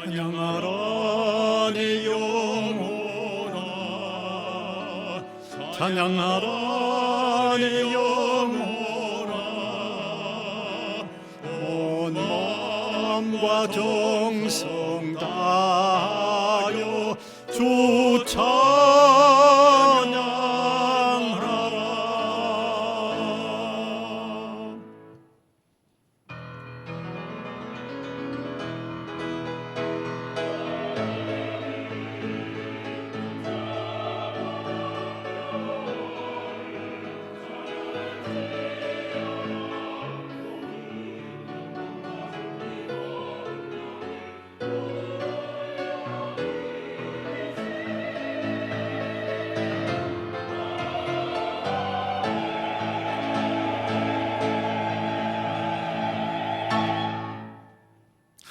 찬양하라 내 영혼아, 찬양하라 내 영혼아, 온 마음과 정성 다하여 주 찬양하라.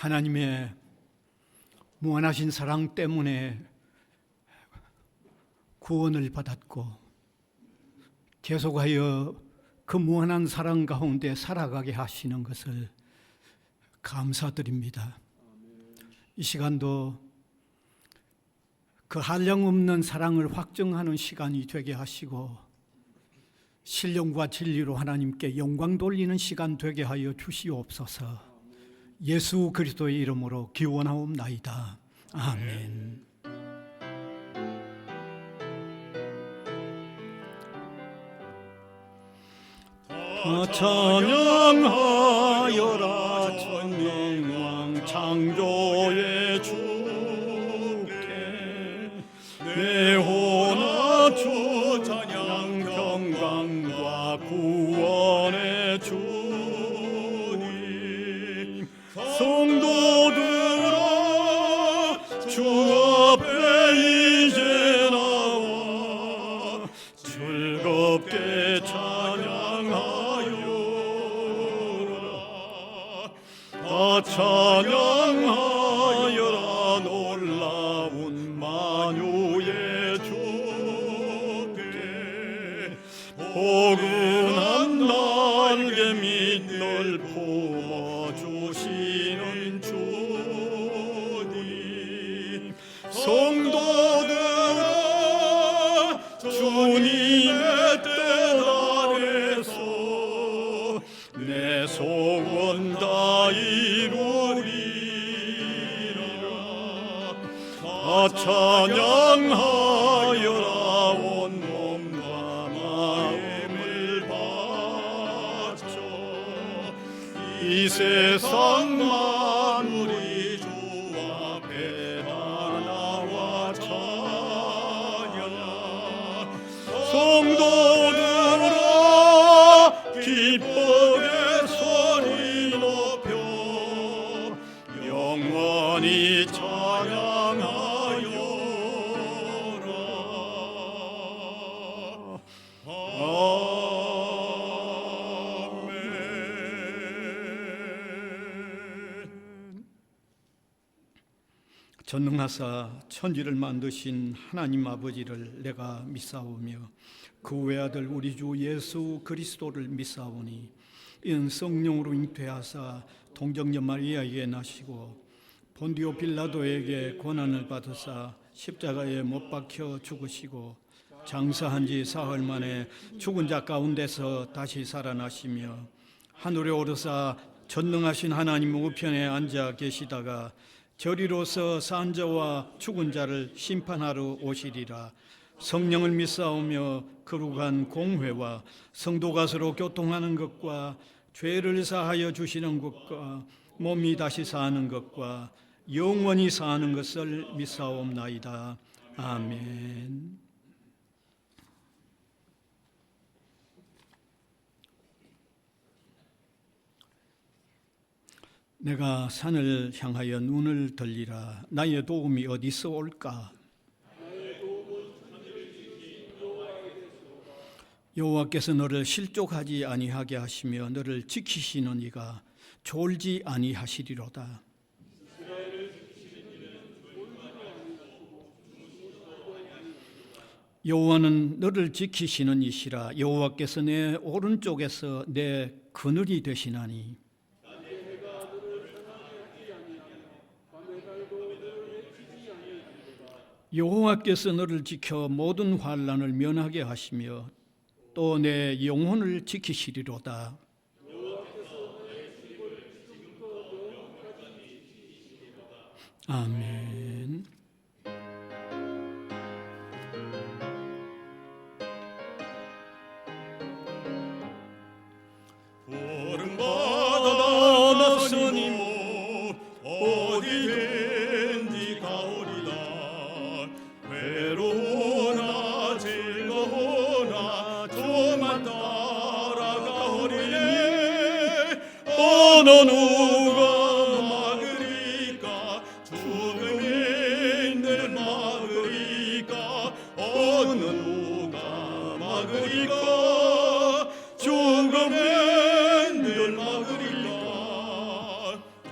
하나님의 무한하신 사랑 때문에 구원을 받았고 계속하여 그 무한한 사랑 가운데 살아가게 하시는 것을 감사드립니다. 이 시간도 그 한량없는 사랑을 확증하는 시간이 되게 하시고 신령과 진리로 하나님께 영광 돌리는 시간 되게 하여 주시옵소서. 예수 그리스도의 이름으로 기원하옵나이다. 아멘. 찬양하여라 천명왕 창조의 주께 내 혼아 주 찬양 평강과 구원의 주님 성도들아 주 앞에 이제 나와 즐겁게 찬양하여라. 찬양하여라 놀라운 만유의 주께 포근한 날개 및 널 품어주시는 주님 성도들아 주님의 뜻 아래서 내 소원 다 이루리라. 찬양하여라 온몸과 마음을 바쳐 이 세상 만물이 주 앞에 다 나와 찬양 성도들아 기쁘게 소리 높여 영원히 찬양하여라. 아멘. 전능하사 천지를 만드신 하나님 아버지를 내가 믿사오며 그 외아들 우리 주 예수 그리스도를 믿사오니 이는 성령으로 잉태하사 동정녀 마리아에게 나시고 본디오 빌라도에게 고난을 받으사 십자가에 못 박혀 죽으시고 장사한 지 사흘 만에 죽은 자 가운데서 다시 살아나시며 하늘에 오르사 전능하신 하나님 우편에 앉아 계시다가 저리로서 산 자와 죽은 자를 심판하러 오시리라. 성령을 믿사오며 거룩한 공회와 성도가 서로 교통하는 것과 죄를 사하여 주시는 것과 몸이 다시 사는 것과 영원히 사는 것을 믿사옵나이다. 아멘. 내가 산을 향하여 눈을 들리라. 나의 도움이 어디서 올까? 여호와께서 너를 실족하지 아니하게 하시며 너를 지키시는 이가 졸지 아니하시리로다. 여호와는 너를 지키시는 이시라. 여호와께서 내 오른쪽에서 내 그늘이 되시나니 여호와께서 너를 지켜 모든 환난을 면하게 하시며 또 내 영혼을 지키시리로다. 아멘. 푸른 바다 나서니 어디든지 가오리다. 외로우나 즐거우나 조만 따라가오리네. 어느 누가 막으리까 죽음이 늘 막으리까. 어느 누가 막으리까 죽음이 늘 막으리까.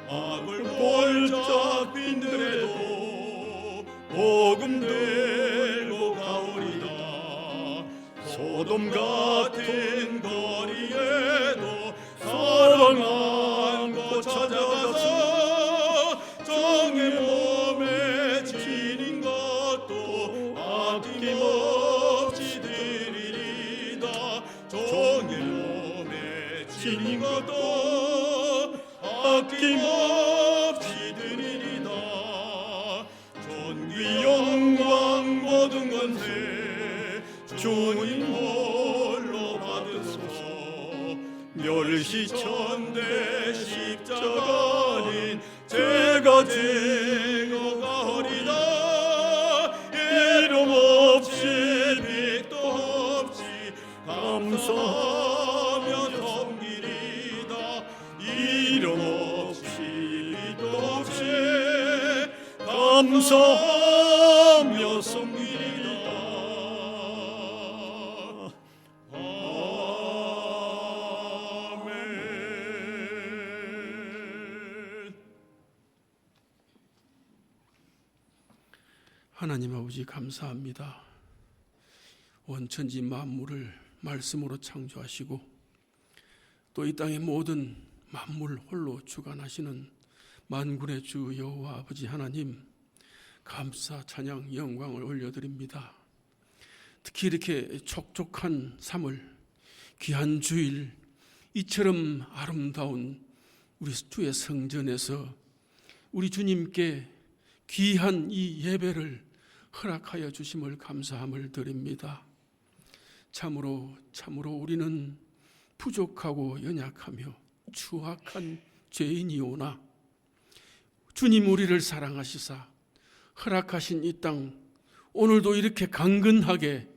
악을 골짝 빈들에도 복음 들고 가오리다. 소돔 같은 거리에도 사랑한 곳 찾아가서 정의 몸에 지닌 것도 아낌없이 드리리다. 정의 몸에 지닌 것도 아낌없이 드리리다. 존귀 영광 모든 권세 주님 홀로 받으소서. 멸시천대 십자가는 제가 지고 가오리다. 이름 없이 빚도 없이 감사하며 섬기리다. 이름 없이 빚도 없이 감사하며 섬기리다. 아멘. 하나님 아버지 감사합니다. 원천지 만물을 말씀으로 창조하시고 또 이 땅의 모든 만물 홀로 주관하시는 만군의 주 여호와 아버지 하나님, 감사 찬양 영광을 올려드립니다. 특히 이렇게 촉촉한 3월 귀한 주일, 이처럼 아름다운 우리 주의 성전에서 우리 주님께 귀한 이 예배를 허락하여 주심을 감사함을 드립니다. 참으로 우리는 부족하고 연약하며 추악한 죄인이오나 주님 우리를 사랑하시사 허락하신 이 땅, 오늘도 이렇게 강건하게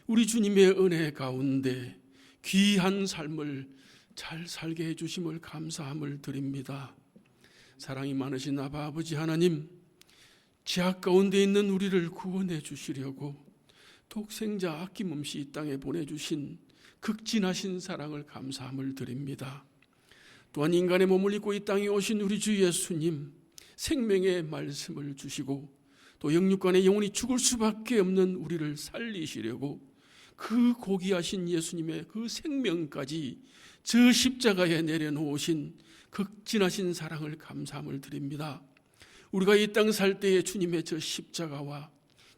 우리 주님의 은혜 가운데 귀한 삶을 잘 살게 해주심을 감사함을 드립니다. 사랑이 많으신 아바 아버지 하나님, 지악 가운데 있는 우리를 구원해 주시려고 독생자 아낌없이 이 땅에 보내주신 극진하신 사랑을 감사함을 드립니다. 또한 인간의 몸을 입고 이 땅에 오신 우리 주 예수님, 생명의 말씀을 주시고 또 영육간의 영혼이 죽을 수밖에 없는 우리를 살리시려고 그 고귀하신 예수님의 그 생명까지 저 십자가에 내려놓으신 극진하신 사랑을 감사함을 드립니다. 우리가 이 땅 살 때에 주님의 저 십자가와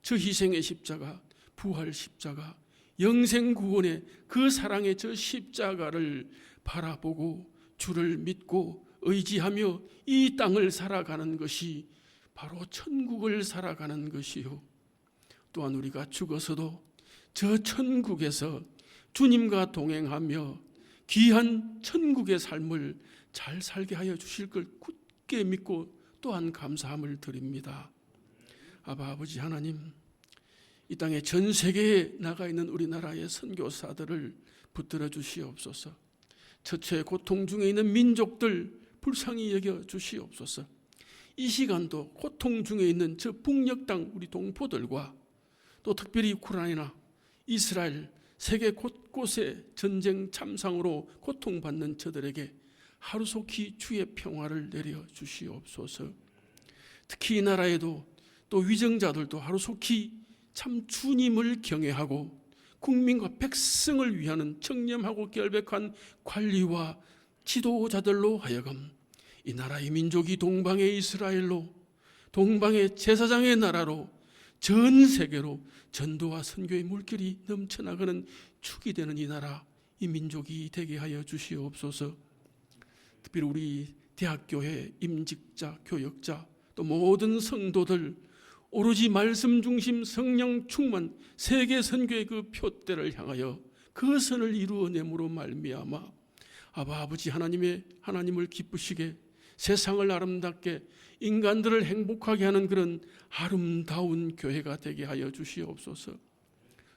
저 희생의 십자가, 부활 십자가, 영생 구원의 그 사랑의 저 십자가를 바라보고 주를 믿고 의지하며 이 땅을 살아가는 것이 바로 천국을 살아가는 것이요, 또한 우리가 죽어서도 저 천국에서 주님과 동행하며 귀한 천국의 삶을 잘 살게 하여 주실 걸 굳게 믿고 또한 감사함을 드립니다. 아버지 하나님, 이 땅에 전 세계에 나가 있는 우리나라의 선교사들을 붙들어 주시옵소서. 처처의 고통 중에 있는 민족들 불쌍히 여겨 주시옵소서. 이 시간도 고통 중에 있는 저 북녘 땅 우리 동포들과 또 특별히 우크라이나, 이스라엘, 세계 곳곳에 전쟁 참상으로 고통받는 저들에게 하루속히 주의 평화를 내려 주시옵소서. 특히 이 나라에도 또 위정자들도 하루속히 참 주님을 경외하고 국민과 백성을 위하는 청렴하고 결백한 관리와 지도자들로 하여금 이 나라의 민족이 동방의 이스라엘로, 동방의 제사장의 나라로 전 세계로 전도와 선교의 물결이 넘쳐나가는 축이 되는 이 나라, 이 민족이 되게 하여 주시옵소서. 특별히 우리 대학교회 임직자, 교역자, 또 모든 성도들 오로지 말씀 중심 성령 충만 세계 선교의 그 표대를 향하여 그 선을 이루어냄으로 말미암아 아버지 하나님을 기쁘시게 세상을 아름답게 인간들을 행복하게 하는 그런 아름다운 교회가 되게 하여 주시옵소서.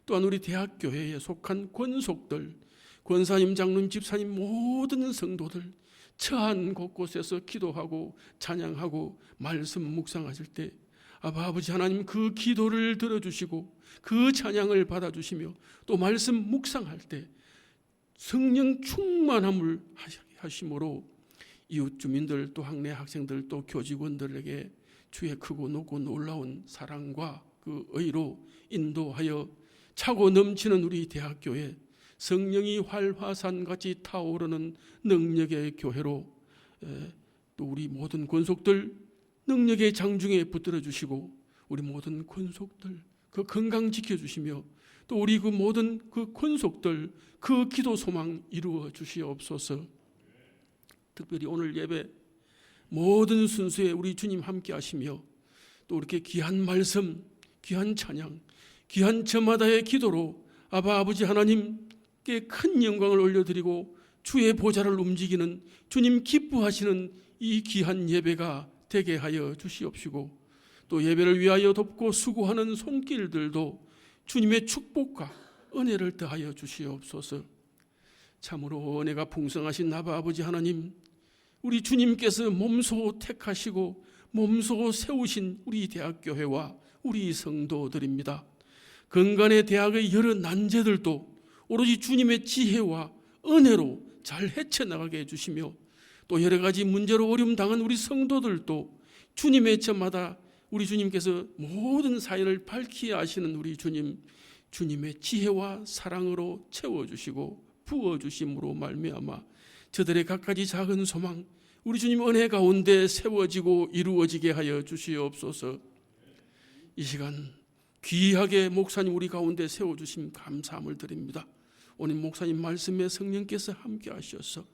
또한 우리 대학교회에 속한 권속들, 권사님, 장로님, 집사님 모든 성도들 처한 곳곳에서 기도하고 찬양하고 말씀 묵상하실 때 아버지 하나님 그 기도를 들어주시고 그 찬양을 받아주시며 또 말씀 묵상할 때 성령 충만함을 하심으로 이웃 주민들 또 학내 학생들 또 교직원들에게 주의 크고 높고 놀라운 사랑과 그 의로 인도하여 차고 넘치는 우리 대학교에 성령이 활화산같이 타오르는 능력의 교회로 또 우리 모든 권속들 능력의 장중에 붙들어 주시고 우리 모든 권속들 그 건강 지켜주시며 또 우리 그 모든 그 권속들 그 기도 소망 이루어 주시옵소서. 특별히 오늘 예배 모든 순서에 우리 주님 함께 하시며 또 이렇게 귀한 말씀, 귀한 찬양, 귀한 저마다의 기도로 아버지 하나님께 큰 영광을 올려드리고 주의 보좌를 움직이는 주님 기뻐하시는 이 귀한 예배가 되게 하여 주시옵시고 또 예배를 위하여 돕고 수고하는 손길들도 주님의 축복과 은혜를 더하여 주시옵소서. 참으로 은혜가 풍성하신 아버지 하나님, 우리 주님께서 몸소 택하시고 몸소 세우신 우리 대학교회와 우리 성도들입니다. 건간의 대학의 여러 난제들도 오로지 주님의 지혜와 은혜로 잘 헤쳐나가게 해주시며 또 여러 가지 문제로 어려움 당한 우리 성도들도 주님의 저마다 우리 주님께서 모든 사연을 밝히 아시는 우리 주님의 지혜와 사랑으로 채워주시고 부어주심으로 말미암아 저들의 갖가지 작은 소망 우리 주님 은혜 가운데 세워지고 이루어지게 하여 주시옵소서. 이 시간 귀하게 목사님 우리 가운데 세워주심 감사함을 드립니다. 오늘 목사님 말씀에 성령께서 함께 하셔서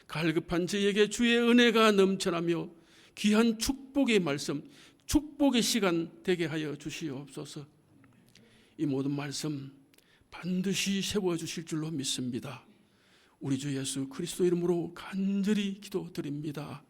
갈급한 저에게 주의 은혜가 넘쳐나며 귀한 축복의 말씀, 축복의 시간 되게 하여 주시옵소서. 이 모든 말씀 반드시 세워주실 줄로 믿습니다. 우리 주 예수 그리스도 이름으로 간절히 기도드립니다.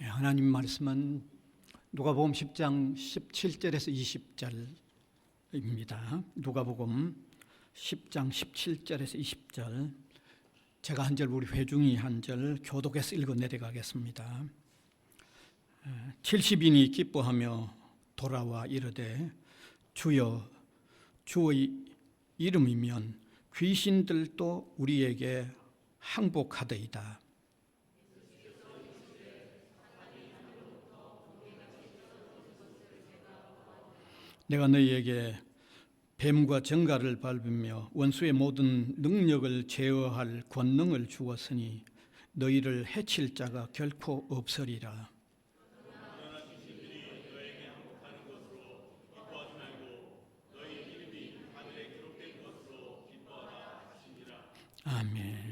하나님 말씀은 누가복음 10장 17절에서 20절입니다. 누가복음 10장 17절에서 20절 제가 한 절 우리 회중이 한 절 교독해서 읽어 내려가겠습니다. 70인이 기뻐하며 돌아와 이르되 주여 주의 이름이면 귀신들도 우리에게 항복하더이다. 내가 너희에게 뱀과 정갈을 밟으며 원수의 모든 능력을 제어할 권능을 주었으니 너희를 해칠 자가 결코 없으리라. 아멘.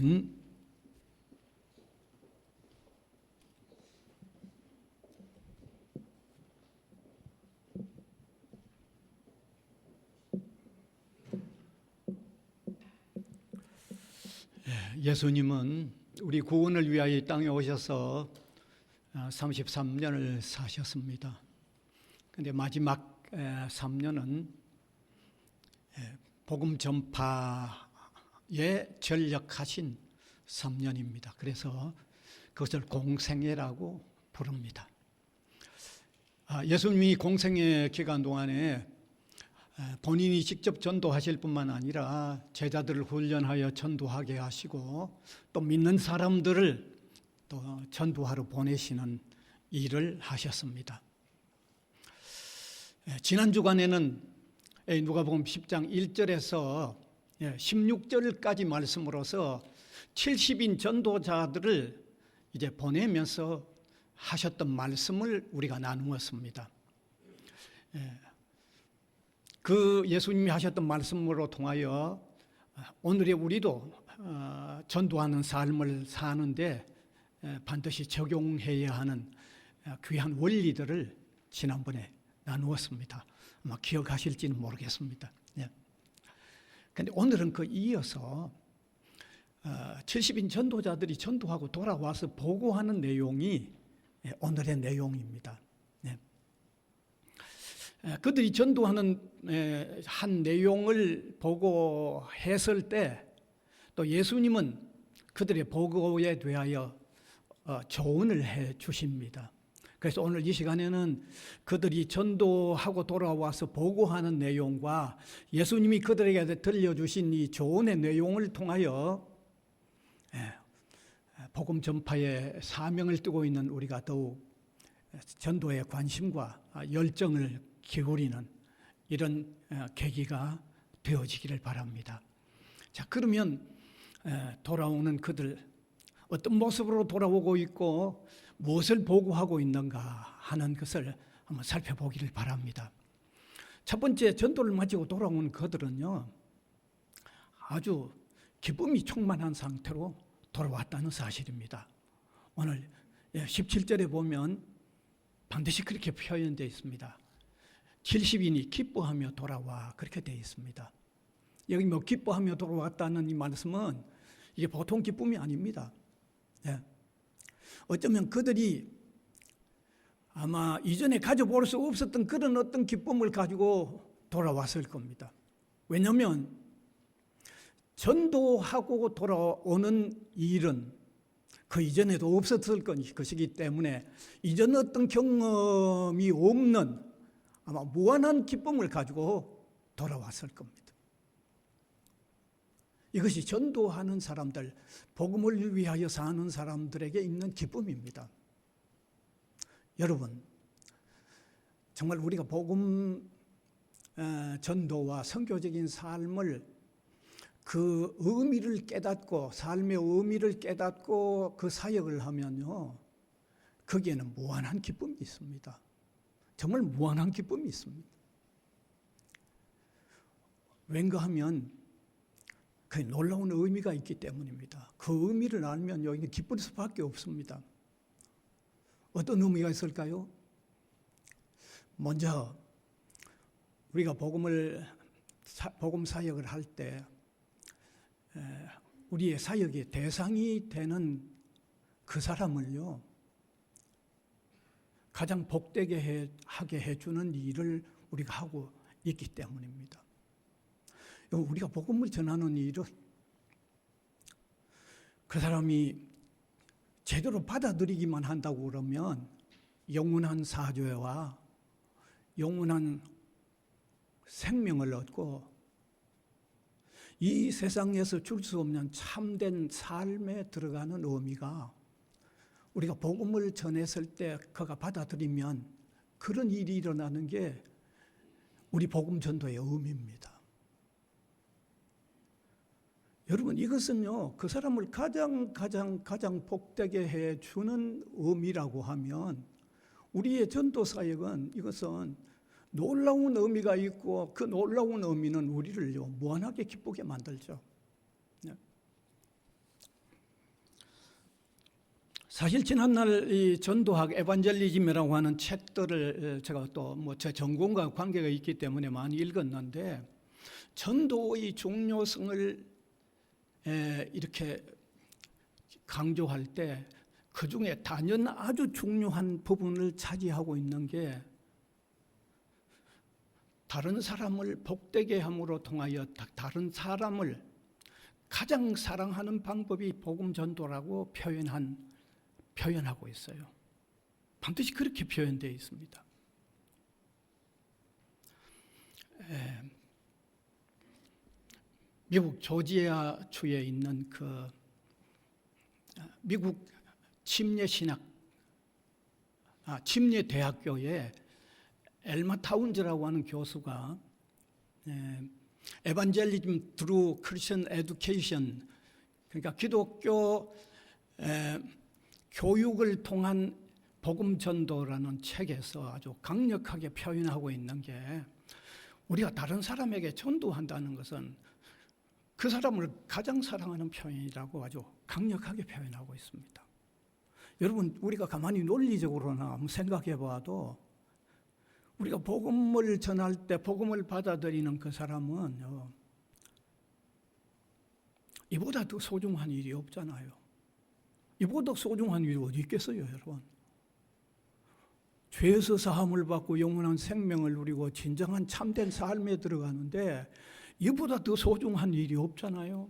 아멘. 예수님은 우리 구원을 위하여 이 땅에 오셔서 33년을 사셨습니다. 그런데 마지막 3년은 복음 전파에 전력하신 3년입니다. 그래서 그것을 공생애라고 부릅니다. 예수님이 공생애 기간 동안에 본인이 직접 전도하실 뿐만 아니라 제자들을 훈련하여 전도하게 하시고 또 믿는 사람들을 또 전도하러 보내시는 일을 하셨습니다. 지난 주간에는 누가복음 10장 1절에서 16절까지 말씀으로서 70인 전도자들을 이제 보내면서 하셨던 말씀을 우리가 나누었습니다. 그 예수님이 하셨던 말씀으로 통하여 오늘의 우리도 전도하는 삶을 사는데 반드시 적용해야 하는 귀한 원리들을 지난번에 나누었습니다. 아마 기억하실지는 모르겠습니다. 그런데 오늘은 그 이어서 70인 전도자들이 전도하고 돌아와서 보고하는 내용이 오늘의 내용입니다. 그들이 전도하는 한 내용을 보고했을 때 또 예수님은 그들의 보고에 대하여 조언을 해 주십니다. 그래서 오늘 이 시간에는 그들이 전도하고 돌아와서 보고하는 내용과 예수님이 그들에게 들려주신 이 조언의 내용을 통하여 복음 전파의 사명을 띠고 있는 우리가 더욱 전도에 관심과 열정을 기울이는 이런 계기가 되어지기를 바랍니다. 자, 그러면 돌아오는 그들 어떤 모습으로 돌아오고 있고 무엇을 보고하고 있는가 하는 것을 한번 살펴보기를 바랍니다. 첫 번째, 전도를 마치고 돌아온 그들은요, 아주 기쁨이 충만한 상태로 돌아왔다는 사실입니다. 오늘 17절에 보면 반드시 그렇게 표현되어 있습니다. 70인이 기뻐하며 돌아와, 그렇게 되어 있습니다. 여기 뭐 기뻐하며 돌아왔다는 이 말씀은 이게 보통 기쁨이 아닙니다. 어쩌면 그들이 아마 이전에 가져볼 수 없었던 그런 어떤 기쁨을 가지고 돌아왔을 겁니다. 왜냐하면 전도하고 돌아오는 일은 그 이전에도 없었을 것이기 때문에 이전 어떤 경험이 없는 아마 무한한 기쁨을 가지고 돌아왔을 겁니다. 이것이 전도하는 사람들, 복음을 위하여 사는 사람들에게 있는 기쁨입니다. 여러분, 정말 우리가 복음 전도와 선교적인 삶을 그 의미를 깨닫고 삶의 의미를 깨닫고 그 사역을 하면요, 거기에는 무한한 기쁨이 있습니다. 정말 무한한 기쁨이 있습니다. 왠가 하면 그 놀라운 의미가 있기 때문입니다. 그 의미를 알면 여기는 기쁠 수밖에 없습니다. 어떤 의미가 있을까요? 먼저 우리가 복음 사역을 할 때 우리의 사역의 대상이 되는 그 사람을요, 가장 복되게 하게 해주는 일을 우리가 하고 있기 때문입니다. 우리가 복음을 전하는 일은 그 사람이 제대로 받아들이기만 한다고 그러면 영원한 사죄와 영원한 생명을 얻고 이 세상에서 줄 수 없는 참된 삶에 들어가는 의미가 우리가 복음을 전했을 때 그가 받아들이면 그런 일이 일어나는 게 우리 복음 전도의 의미입니다. 여러분, 이것은요, 그 사람을 가장 복되게 해주는 의미라고 하면 우리의 전도 사역은 이것은 놀라운 의미가 있고 그 놀라운 의미는 우리를요 무한하게 기쁘게 만들죠. 사실 지난날 이 전도학 에반젤리즘이라고 하는 책들을 제가 또 뭐 제 전공과 관계가 있기 때문에 많이 읽었는데, 전도의 중요성을 이렇게 강조할 때 그 중에 단연 아주 중요한 부분을 차지하고 있는 게, 다른 사람을 복되게 함으로 통하여 다른 사람을 가장 사랑하는 방법이 복음 전도라고 표현하고 있어요. 반드시 그렇게 표현되어 있습니다. 미국 조지아 주에 있는 그 미국 침례대학교에 엘마 타운즈라고 하는 교수가 에반젤리즘 드루 크리스천 에듀케이션, 그러니까 기독교 교육을 통한 복음 전도라는 책에서 아주 강력하게 표현하고 있는 게, 우리가 다른 사람에게 전도한다는 것은 그 사람을 가장 사랑하는 표현이라고 아주 강력하게 표현하고 있습니다. 여러분, 우리가 가만히 논리적으로나 한번 생각해 봐도 우리가 복음을 전할 때 복음을 받아들이는 그 사람은 이보다 더 소중한 일이 없잖아요. 이보다 소중한 일이 어디 있겠어요, 여러분? 죄에서 사함을 받고 영원한 생명을 누리고 진정한 참된 삶에 들어가는데 이보다 더 소중한 일이 없잖아요.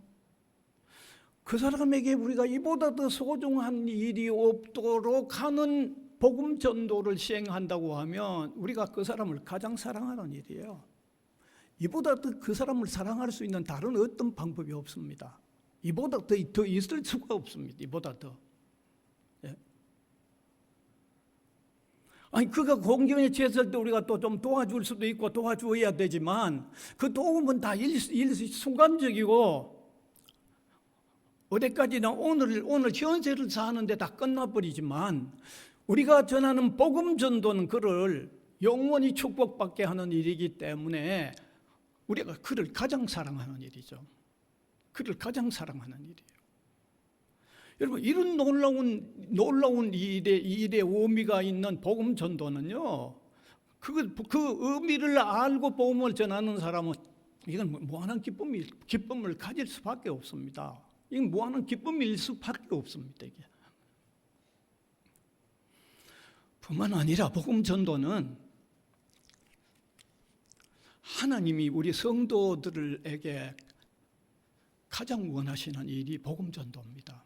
그 사람에게 우리가 이보다 더 소중한 일이 없도록 하는 복음 전도를 시행한다고 하면 우리가 그 사람을 가장 사랑하는 일이에요. 이보다 더 그 사람을 사랑할 수 있는 다른 어떤 방법이 없습니다. 이보다 더 있을 수가 없습니다. 이보다 더. 예. 아니, 그가 공경에 처했을 때 우리가 또 좀 도와줄 수도 있고 도와줘야 되지만, 그 도움은 다 순간적이고 어디까지나 오늘 현세를 사는데 다 끝나버리지만, 우리가 전하는 복음 전도는 그를 영원히 축복받게 하는 일이기 때문에 우리가 그를 가장 사랑하는 일이죠. 그를 가장 사랑하는 일이에요. 여러분, 이런 놀라운 일의 의미가 있는 복음 전도는요, 그 의미를 알고 복음을 전하는 사람은 이건 무한한 기쁨을 가질 수밖에 없습니다. 이건 무한한 기쁨일 수밖에 없습니다. 이게. 뿐만 아니라 복음 전도는 하나님이 우리 성도들에게 가장 원하시는 일이 복음 전도입니다.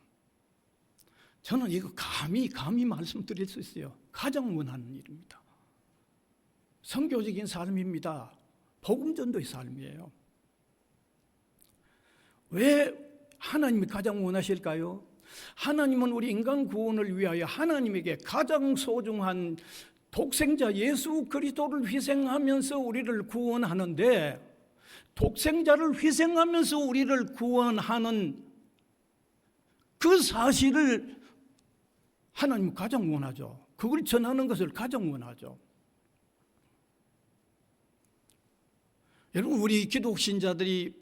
저는 이거 감히 말씀드릴 수 있어요. 가장 원하는 일입니다. 선교적인 삶입니다. 복음 전도의 삶이에요. 왜 하나님이 가장 원하실까요? 하나님은 우리 인간 구원을 위하여 하나님에게 가장 소중한 독생자 예수 그리스도를 희생하면서 우리를 구원하는데, 독생자를 희생하면서 우리를 구원하는 그 사실을 하나님은 가장 원하죠. 그걸 전하는 것을 가장 원하죠. 여러분, 우리 기독 신자들이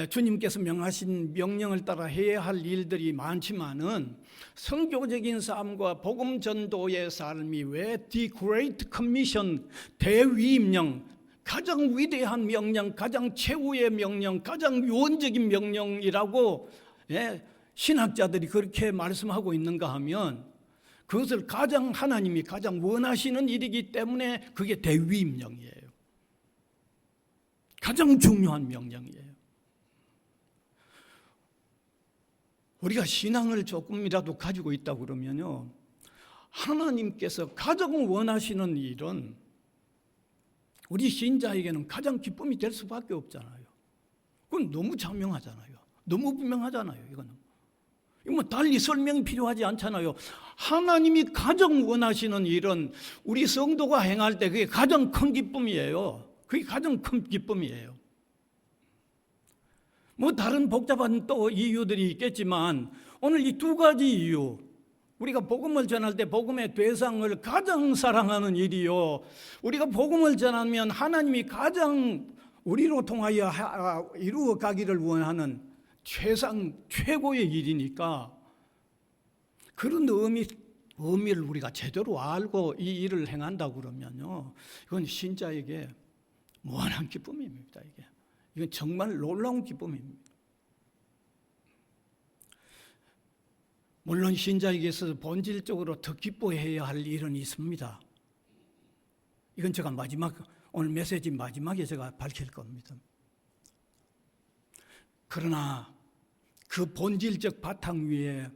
주님께서 명하신 명령을 따라 해야 할 일들이 많지만은, 선교적인 삶과 복음 전도의 삶이 왜 The Great Commission, 대위임령, 가장 위대한 명령, 가장 최후의 명령, 가장 유언적인 명령이라고 신학자들이 그렇게 말씀하고 있는가 하면, 그것을 하나님이 가장 원하시는 일이기 때문에 그게 대위임령이에요. 가장 중요한 명령이에요. 우리가 신앙을 조금이라도 가지고 있다 그러면요, 하나님께서 가장 원하시는 일은 우리 신자에게는 가장 기쁨이 될 수밖에 없잖아요. 그건 너무 자명하잖아요. 너무 분명하잖아요. 이거는 뭐 달리 설명이 필요하지 않잖아요. 하나님이 가장 원하시는 일은 우리 성도가 행할 때 그게 가장 큰 기쁨이에요. 그게 가장 큰 기쁨이에요. 뭐 다른 복잡한 또 이유들이 있겠지만, 오늘 이 두 가지 이유, 우리가 복음을 전할 때 복음의 대상을 가장 사랑하는 일이요, 우리가 복음을 전하면 하나님이 가장 우리로 통하여 이루어 가기를 원하는 최고의 일이니까, 그런 의미를 우리가 제대로 알고 이 일을 행한다 그러면요, 이건 신자에게 무한한 기쁨입니다. 이건 정말 놀라운 기쁨입니다. 물론 신자에게서 본질적으로 더 기뻐해야 할 일은 있습니다. 이건 제가 오늘 메시지 마지막에 제가 밝힐 겁니다. 그러나 그 본질적 바탕 위에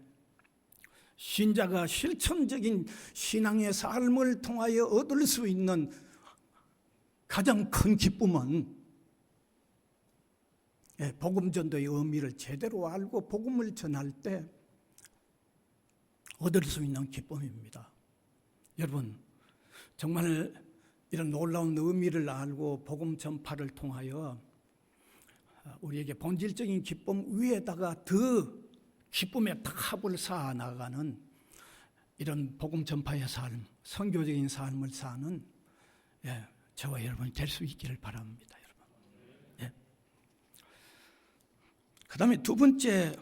신자가 실천적인 신앙의 삶을 통하여 얻을 수 있는 가장 큰 기쁨은 복음 전도의 의미를 제대로 알고 복음을 전할 때 얻을 수 있는 기쁨입니다. 여러분, 정말 이런 놀라운 의미를 알고 복음 전파를 통하여 우리에게 본질적인 기쁨 위에다가 더 기쁨의 탑을 쌓아 나가는 이런 복음 전파의 삶, 선교적인 삶을 사는 저와 여러분이 될 수 있기를 바랍니다. 여러분. 그 다음에 두 번째,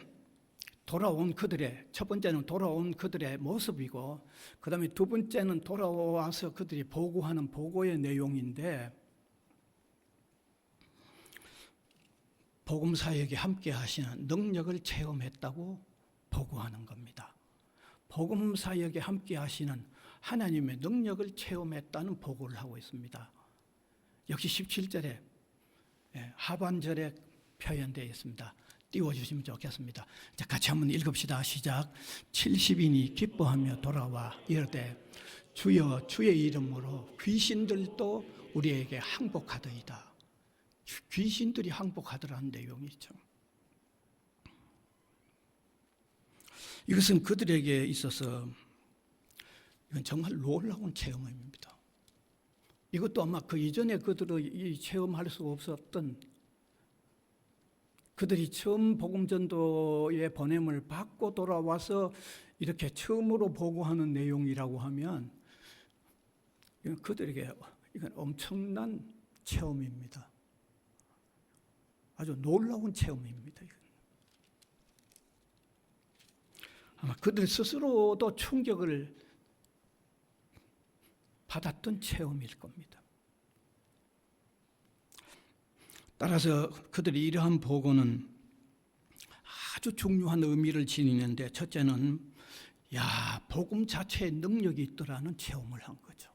첫 번째는 돌아온 그들의 모습이고, 그 다음에 두 번째는 돌아와서 그들이 보고하는 보고의 내용인데, 복음사역에 함께 하시는 능력을 체험했다고 보고하는 겁니다. 복음사역에 함께 하시는 하나님의 능력을 체험했다는 보고를 하고 있습니다. 역시 17절에 하반절에 표현되어 있습니다. 띄워주시면 좋겠습니다. 자, 같이 한번 읽읍시다. 시작. 70인이 기뻐하며 돌아와 이르되 주여 주의 이름으로 귀신들도 우리에게 항복하더이다. 귀신들이 항복하더라는 내용이죠. 이것은 그들에게 있어서 이건 정말 놀라운 체험입니다. 이것도 아마 그 이전에 그들이 체험할 수 없었던, 그들이 처음 복음전도의 보냄을 받고 돌아와서 이렇게 처음으로 보고하는 내용이라고 하면 이건 그들에게 이건 엄청난 체험입니다. 아주 놀라운 체험입니다. 아마 그들 스스로도 충격을 받았던 체험일 겁니다. 따라서 그들이 이러한 보고는 아주 중요한 의미를 지니는데, 첫째는 복음 자체에 능력이 있더라는 체험을 한 거죠.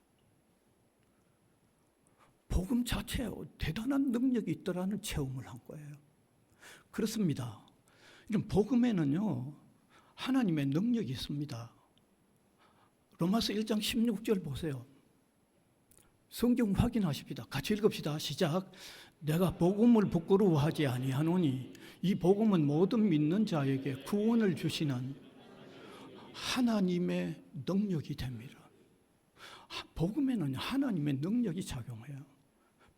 복음 자체에 대단한 능력이 있더라는 체험을 한 거예요. 그렇습니다. 이런 복음에는요, 하나님의 능력이 있습니다. 로마서 1장 16절 보세요. 성경 확인하십시다. 같이 읽읍시다. 시작. 내가 복음을 부끄러워하지 아니하노니 이 복음은 모든 믿는 자에게 구원을 주시는 하나님의 능력이 됩니다. 복음에는 하나님의 능력이 작용해요.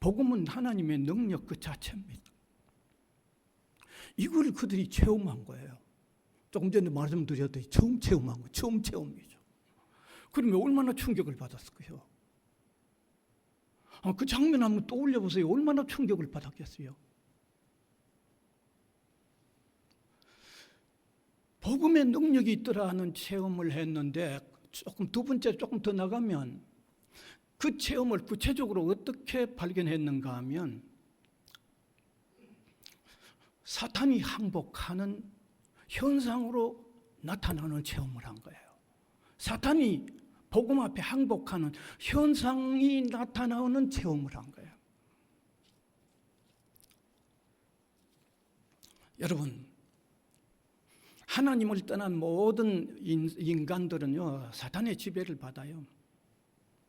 복음은 하나님의 능력 그 자체입니다. 이걸 그들이 체험한 거예요. 조금 전에 말씀드렸듯이 처음 체험한 거, 처음 체험이죠. 그러면 얼마나 충격을 받았을까요? 그 장면 한번 떠올려 보세요. 얼마나 충격을 받았겠어요? 복음의 능력이 있더라 하는 체험을 했는데, 두 번째 조금 더 나가면 그 체험을 구체적으로 어떻게 발견했는가 하면 사탄이 항복하는 현상으로 나타나는 체험을 한 거예요. 사탄이 복음 앞에 항복하는 현상이 나타나는 체험을 한 거예요. 여러분, 하나님을 떠난 모든 인간들은요, 사탄의 지배를 받아요.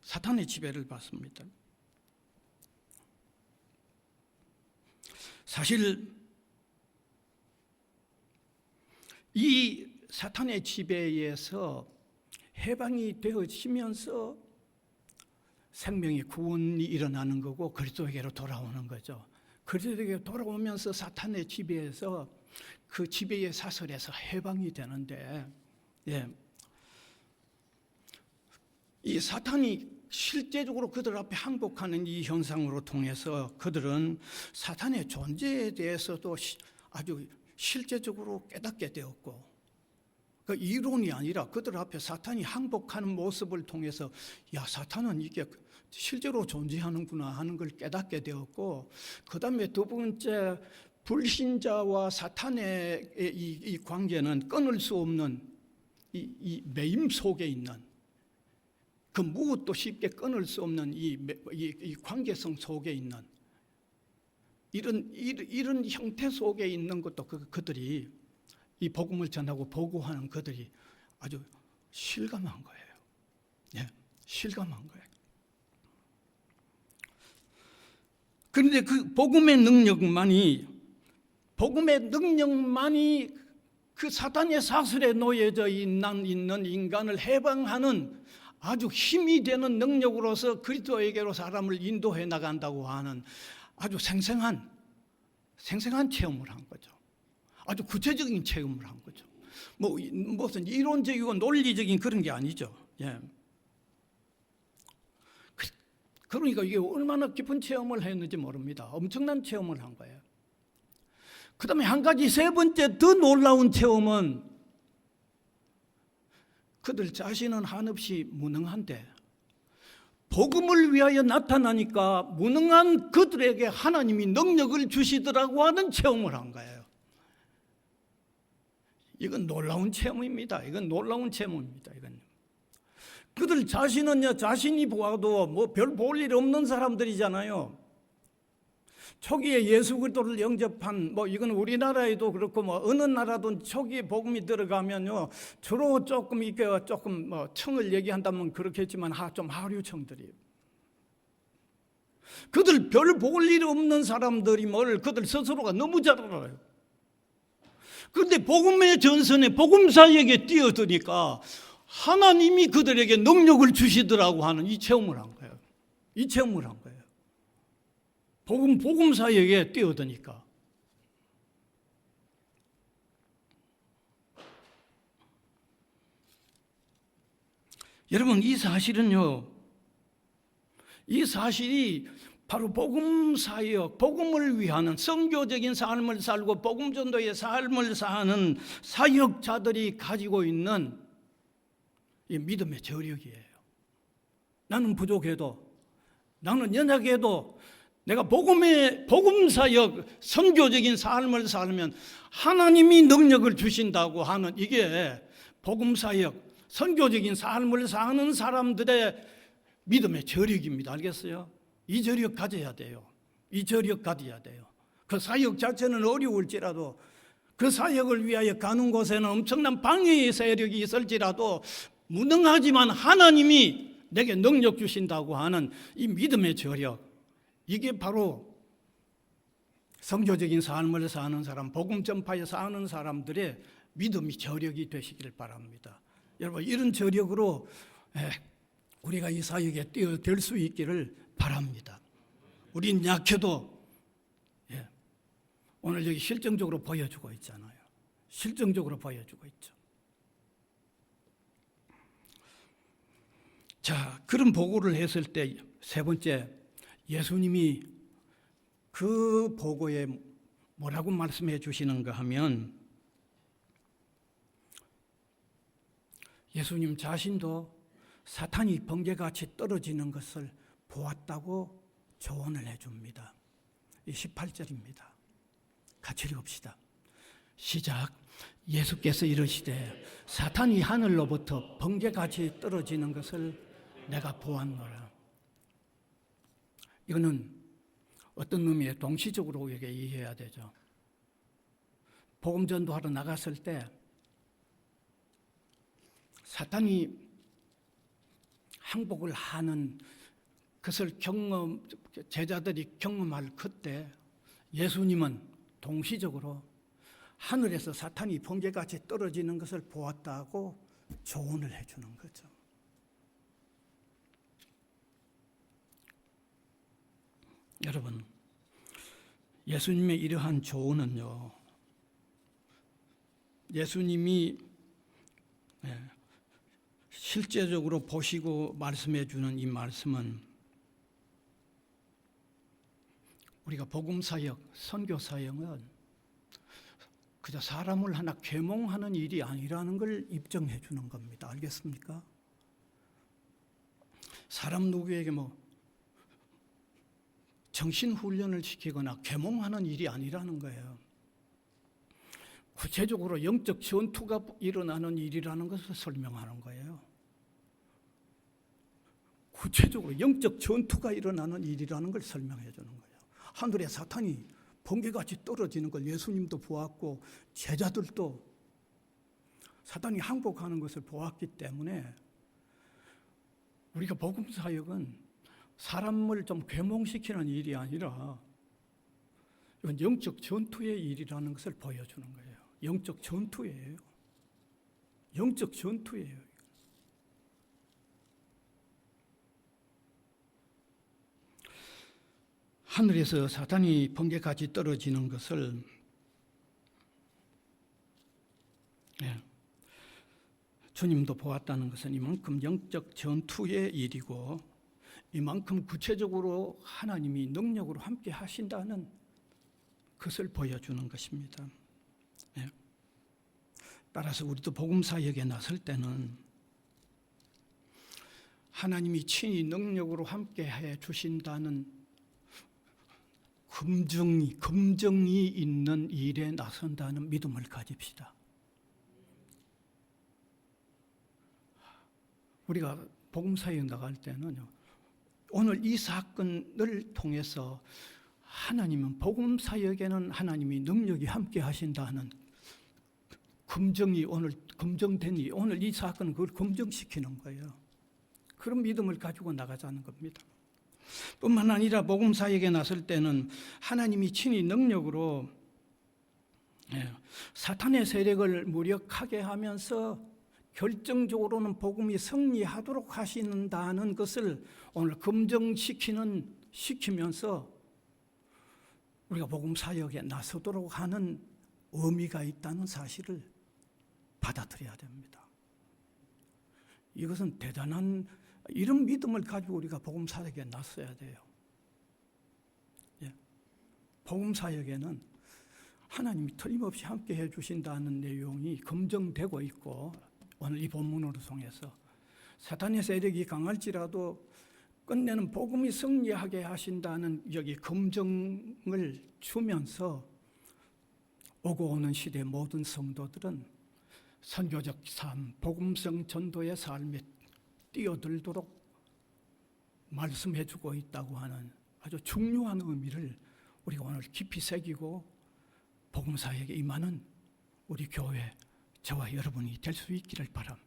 사탄의 지배를 받습니다. 사실 이 사탄의 지배에서 해방이 되어지면서 생명의 구원이 일어나는 거고 그리스도에게로 돌아오는 거죠. 그리스도에게 돌아오면서 사탄의 지배에서 그 지배의 사슬에서 해방이 되는데, 이 사탄이 실제적으로 그들 앞에 항복하는 이 현상으로 통해서 그들은 사탄의 존재에 대해서도 아주 실제적으로 깨닫게 되었고, 그 이론이 아니라 그들 앞에 사탄이 항복하는 모습을 통해서 야, 사탄은 이게 실제로 존재하는구나 하는 걸 깨닫게 되었고, 그 다음에 두 번째, 불신자와 사탄의 이 관계는 끊을 수 없는 이 매임 속에 있는, 그 무엇도 쉽게 끊을 수 없는 이 관계성 속에 있는 이런 형태 속에 있는 것도 그들이 이 복음을 전하고 보고하는 그들이 아주 실감한 거예요. 예, 실감한 거예요. 그런데 그 복음의 능력만이 그 사탄의 사슬에 놓여져 있는 인간을 해방하는 아주 힘이 되는 능력으로서 그리스도에게로 사람을 인도해 나간다고 하는 아주 생생한 체험을 한 거죠. 아주 구체적인 체험을 한 거죠. 무슨 이론적이고 논리적인 그런 게 아니죠. 예. 그러니까 이게 얼마나 깊은 체험을 했는지 모릅니다. 엄청난 체험을 한 거예요. 그 다음에 한 가지, 세 번째 더 놀라운 체험은 그들 자신은 한없이 무능한데 복음을 위하여 나타나니까 무능한 그들에게 하나님이 능력을 주시더라고 하는 체험을 한 거예요. 이건 놀라운 체험입니다. 이건 그들 자신은요, 자신이 보아도 뭐 별 볼 일 없는 사람들이잖아요. 초기에 예수 그리스도를 영접한, 이건 우리나라에도 그렇고 어느 나라든 초기에 복음이 들어가면요, 주로 조금 청을 얘기한다면 그렇겠지만 좀 하류청들이에요. 그들 별 볼 일 없는 사람들이 그들 스스로가 너무 잘 알아요. 그런데 복음의 전선에 복음사역에 뛰어드니까 하나님이 그들에게 능력을 주시더라고 하는 이 체험을 한 거예요. 복음사역에 뛰어드니까. 여러분, 이 사실이 바로 복음사역, 복음을 위하는 선교적인 삶을 살고 복음전도의 삶을 사는 사역자들이 가지고 있는 이 믿음의 저력이에요. 나는 부족해도, 나는 연약해도 내가 복음사역, 선교적인 삶을 살면 하나님이 능력을 주신다고 하는, 이게 복음사역, 선교적인 삶을 사는 사람들의 믿음의 저력입니다. 알겠어요? 이 저력 가져야 돼요. 그 사역 자체는 어려울지라도, 그 사역을 위하여 가는 곳에는 엄청난 방해의 세력이 있을지라도 무능하지만 하나님이 내게 능력 주신다고 하는 이 믿음의 저력, 이게 바로 선교적인 삶을 사는 사람, 복음 전파에 사는 사람들의 믿음이 저력이 되시길 바랍니다. 여러분, 이런 저력으로 우리가 이 사역에 뛰어들 수 있기를 바랍니다. 우린 약해도 오늘 여기 실정적으로 보여주고 있잖아요. 실정적으로 보여주고 있죠. 자, 그런 보고를 했을 때 세 번째, 예수님이 그 보고에 뭐라고 말씀해 주시는가 하면, 예수님 자신도 사탄이 번개같이 떨어지는 것을 보았다고 조언을 해줍니다. 이 18절입니다. 같이 읽읍시다. 시작. 예수께서 이르시되 사탄이 하늘로부터 번개같이 떨어지는 것을 내가 보았노라. 이거는 어떤 의미에 동시적으로 우리에게 이해해야 되죠. 복음 전도하러 나갔을 때 사탄이 항복을 하는 것을 제자들이 경험할 그때 예수님은 동시적으로 하늘에서 사탄이 번개같이 떨어지는 것을 보았다고 조언을 해주는 거죠. 여러분, 예수님의 이러한 조언은요, 예수님이 실제적으로 보시고 말씀해 주는 이 말씀은 우리가 복음사역, 선교사역은 그저 사람을 하나 계몽하는 일이 아니라는 걸 입증해 주는 겁니다. 알겠습니까? 사람 누구에게 정신훈련을 시키거나 계몽하는 일이 아니라는 거예요. 구체적으로 영적 전투가 일어나는 일이라는 것을 설명하는 거예요. 구체적으로 영적 전투가 일어나는 일이라는 걸 설명해 주는 거예요. 하늘에 사탄이 번개같이 떨어지는 걸 예수님도 보았고 제자들도 사탄이 항복하는 것을 보았기 때문에 우리가 복음 사역은 사람을 좀 계몽시키는 일이 아니라 이건 영적 전투의 일이라는 것을 보여주는 거예요. 영적 전투예요. 영적 전투예요. 하늘에서 사탄이 번개같이 떨어지는 것을 주님도 보았다는 것은 이만큼 영적 전투의 일이고 이만큼 구체적으로 하나님이 능력으로 함께 하신다는 것을 보여주는 것입니다. 따라서 우리도 복음 사역에 나설 때는 하나님이 친히 능력으로 함께 해 주신다는 검증이 있는 일에 나선다는 믿음을 가집시다. 우리가 복음사역에 나갈 때는요, 오늘 이 사건을 통해서 하나님은 복음사역에는 하나님이 능력이 함께 하신다는 검증된 오늘 이 사건은 그걸 검증시키는 거예요. 그런 믿음을 가지고 나가자는 겁니다. 뿐만 아니라 복음 사역에 나설 때는 하나님이 친히 능력으로 사탄의 세력을 무력하게 하면서 결정적으로는 복음이 승리하도록 하신다는 것을 오늘 시키면서 우리가 복음 사역에 나서도록 하는 의미가 있다는 사실을 받아들여야 됩니다. 이것은 대단한 이런 믿음을 가지고 우리가 복음 사역에 나서야 돼요. 복음 사역에는 하나님이 틀림없이 함께 해주신다는 내용이 검증되고 있고 오늘 이 본문으로 통해서 사탄의 세력이 강할지라도 끝내는 복음이 승리하게 하신다는 여기 검증을 주면서 오고 오는 시대의 모든 성도들은 선교적 삶, 복음성 전도의 삶에 뛰어들도록 말씀해주고 있다고 하는 아주 중요한 의미를 우리가 오늘 깊이 새기고 복음사역에 임하는 우리 교회 저와 여러분이 될 수 있기를 바랍니다.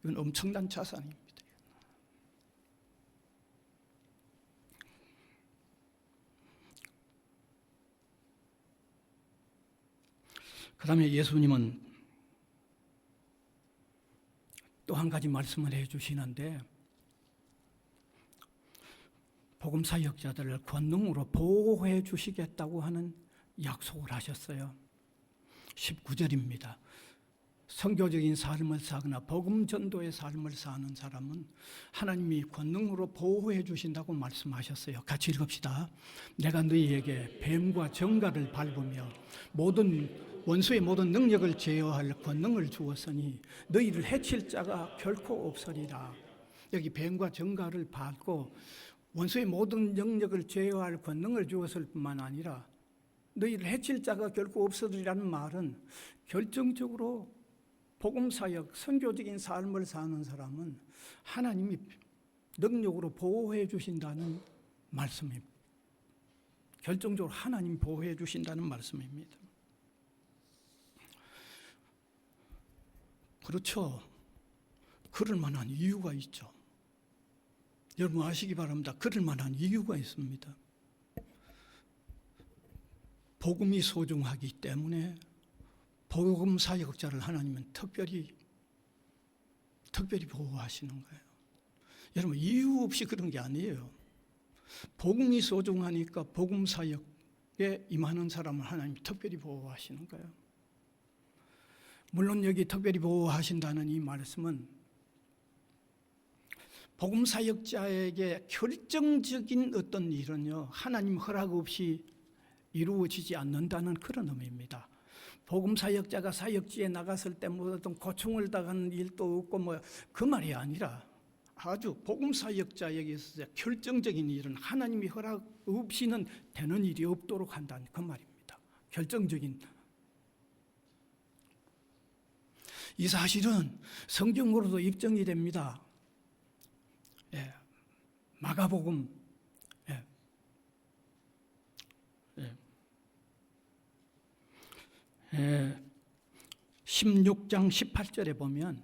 이건 엄청난 자산입니다. 그 다음에 예수님은 또 한 가지 말씀을 해주시는데 복음 사역자들을 권능으로 보호해 주시겠다고 하는 약속을 하셨어요. 19절입니다. 선교적인 삶을 사거나 복음 전도의 삶을 사는 사람은 하나님이 권능으로 보호해 주신다고 말씀하셨어요. 같이 읽읍시다. 내가 너희에게 뱀과 정갈을 밟으며 원수의 모든 능력을 제어할 권능을 주었으니 너희를 해칠 자가 결코 없으리라. 여기 뱀과 정갈을 밟고 원수의 모든 능력을 제어할 권능을 주었을 뿐만 아니라 너희를 해칠 자가 결코 없으리라는 말은 결정적으로 복음사역, 선교적인 삶을 사는 사람은 하나님이 능력으로 보호해 주신다는 말씀입니다. 결정적으로 하나님이 보호해 주신다는 말씀입니다. 그렇죠. 그럴 만한 이유가 있죠. 여러분 아시기 바랍니다. 그럴 만한 이유가 있습니다. 복음이 소중하기 때문에 복음 사역자를 하나님은 특별히 보호하시는 거예요. 여러분 이유 없이 그런 게 아니에요. 복음이 소중하니까 복음 사역에 임하는 사람을 하나님이 특별히 보호하시는 거예요. 물론 여기 특별히 보호하신다는 이 말씀은 복음 사역자에게 결정적인 어떤 일은요 하나님 허락 없이 이루어지지 않는다는 그런 의미입니다. 복음 사역자가 사역지에 나갔을 때 뭐 어떤 고충을 당하는 일도 없고 뭐 그 말이 아니라 아주 복음 사역자에게 있어서 결정적인 일은 하나님이 허락 없이는 되는 일이 없도록 한다는 그 말입니다. 결정적인. 이 사실은 성경으로도 입증이 됩니다. 예. 마가복음 16장 18절에 보면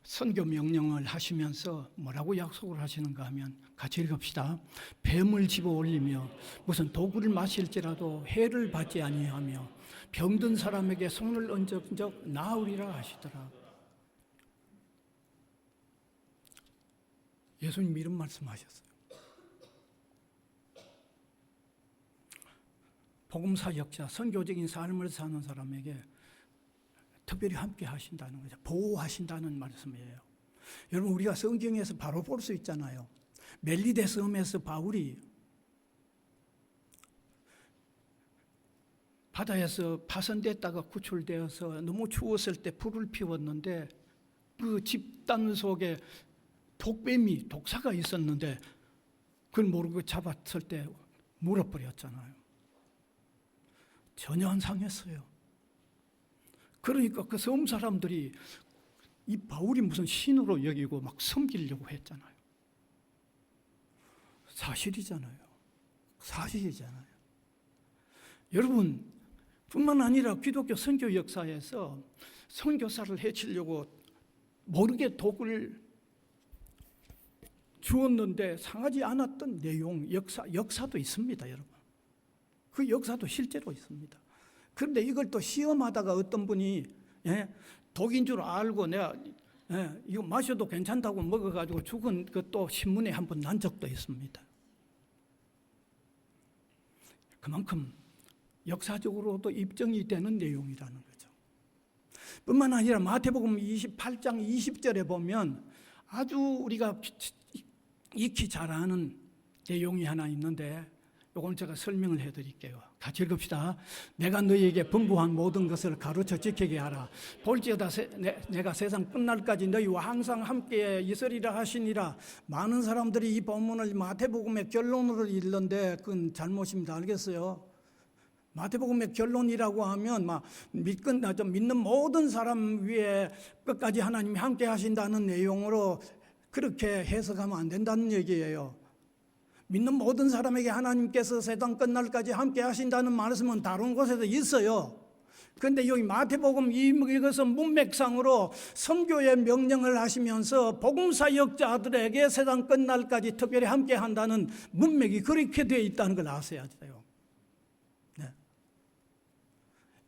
선교 명령을 하시면서 뭐라고 약속을 하시는가 하면 같이 읽읍시다. 뱀을 집어 올리며 무슨 도구를 마실지라도 해를 받지 아니하며 병든 사람에게 손을 얹은 적 나으리라 하시더라. 예수님 이런 말씀하셨어요. 복음 사역자, 선교적인 삶을 사는 사람에게 특별히 함께 하신다는 거죠. 보호하신다는 말씀이에요. 여러분 우리가 성경에서 바로 볼 수 있잖아요. 멜리데 섬에서 바울이 바다에서 파손됐다가 구출되어서 너무 추웠을 때 불을 피웠는데 그 집단 속에 독뱀이 독사가 있었는데 그걸 모르고 잡았을 때 물어버렸잖아요. 전혀 안 상했어요. 그러니까 그 섬 사람들이 이 바울이 무슨 신으로 여기고 막 섬기려고 했잖아요. 사실이잖아요. 사실이잖아요. 여러분 뿐만 아니라 기독교 선교 역사에서 선교사를 해치려고 모르게 독을 주었는데 상하지 않았던 내용, 역사도 있습니다, 여러분. 그 역사도 실제로 있습니다. 그런데 이걸 또 시험하다가 어떤 분이 독인 줄 알고 내가 이거 마셔도 괜찮다고 먹어가지고 죽은 것도 신문에 한번 난 적도 있습니다. 그만큼 역사적으로도 입증이 되는 내용이라는 거죠. 뿐만 아니라 마태복음 28장 20절에 보면 아주 우리가 익히 잘 아는 내용이 하나 있는데 이걸 제가 설명을 해드릴게요. 같이 읽읍시다. 내가 너희에게 분부한 모든 것을 가르쳐 지키게 하라. 볼지어다 내가 세상 끝날까지 너희와 항상 함께 있으리라 하시니라. 많은 사람들이 이 본문을 마태복음의 결론으로 읽는데 그건 잘못입니다. 알겠어요? 마태복음의 결론이라고 하면 믿는 모든 사람 위에 끝까지 하나님이 함께 하신다는 내용으로 그렇게 해석하면 안 된다는 얘기예요. 믿는 모든 사람에게 하나님께서 세상 끝날까지 함께 하신다는 말씀은 다른 곳에도 있어요. 그런데 여기 마태복음 이것은 문맥상으로 선교의 명령을 하시면서 복음사역자들에게 세상 끝날까지 특별히 함께 한다는 문맥이 그렇게 되어 있다는 걸 아셔야 돼요. 네.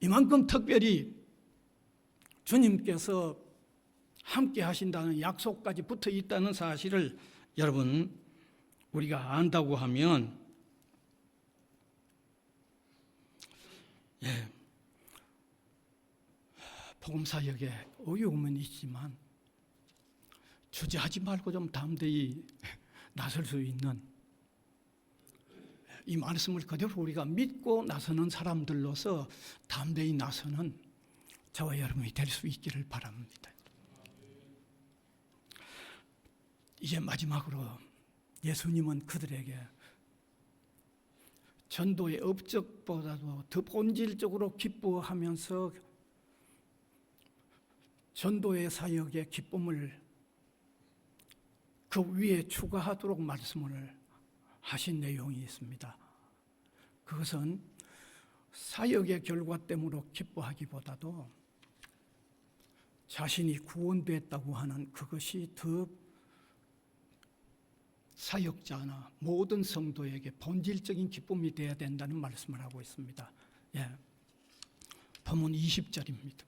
이만큼 특별히 주님께서 함께 하신다는 약속까지 붙어 있다는 사실을 여러분 우리가 안다고 하면 복음사역에 어려움은 있지만 주저하지 말고 좀 담대히 나설 수 있는 이 말씀을 그대로 우리가 믿고 나서는 사람들로서 담대히 나서는 저와 여러분이 될 수 있기를 바랍니다. 이제 마지막으로 예수님은 그들에게 전도의 업적보다도 더 본질적으로 기뻐하면서 전도의 사역의 기쁨을 그 위에 추가하도록 말씀을 하신 내용이 있습니다. 그것은 사역의 결과 때문에 기뻐하기보다도 자신이 구원됐다고 하는 그것이 더 사역자나 모든 성도에게 본질적인 기쁨이 되어야 된다는 말씀을 하고 있습니다. 본문 20절입니다.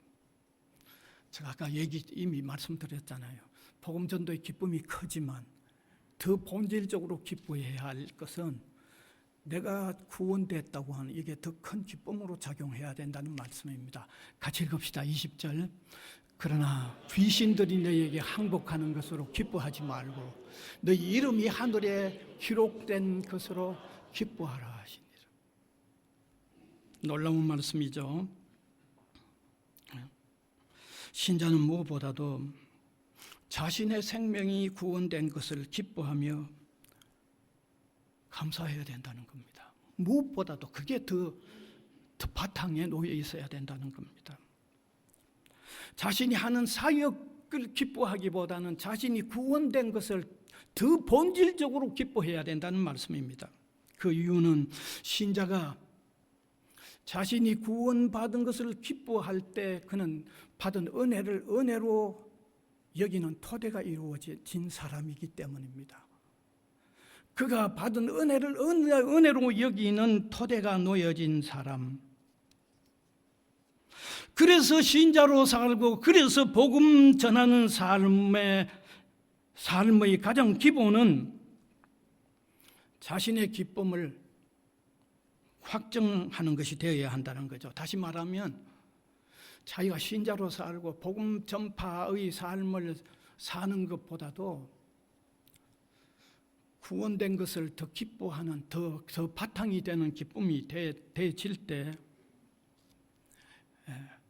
제가 아까 이미 말씀드렸잖아요. 복음 전도의 기쁨이 크지만 더 본질적으로 기뻐해야 할 것은 내가 구원됐다고 하는 이게 더 큰 기쁨으로 작용해야 된다는 말씀입니다. 같이 읽읍시다. 20절. 그러나 귀신들이 너희에게 항복하는 것으로 기뻐하지 말고 너희 이름이 하늘에 기록된 것으로 기뻐하라 하시니라. 놀라운 말씀이죠. 신자는 무엇보다도 자신의 생명이 구원된 것을 기뻐하며 감사해야 된다는 겁니다. 무엇보다도 그게 더 바탕에 놓여 있어야 된다는 겁니다. 자신이 하는 사역을 기뻐하기보다는 자신이 구원된 것을 더 본질적으로 기뻐해야 된다는 말씀입니다. 그 이유는 신자가 자신이 구원받은 것을 기뻐할 때 그는 받은 은혜를 은혜로 여기는 토대가 이루어진 사람이기 때문입니다. 그가 받은 은혜를 은혜로 여기는 토대가 놓여진 사람. 그래서 신자로 살고 그래서 복음 전하는 삶의 가장 기본은 자신의 기쁨을 확정하는 것이 되어야 한다는 거죠. 다시 말하면 자기가 신자로 살고 복음 전파의 삶을 사는 것보다도 구원된 것을 더 기뻐하는 더 바탕이 되는 기쁨이 되어질 때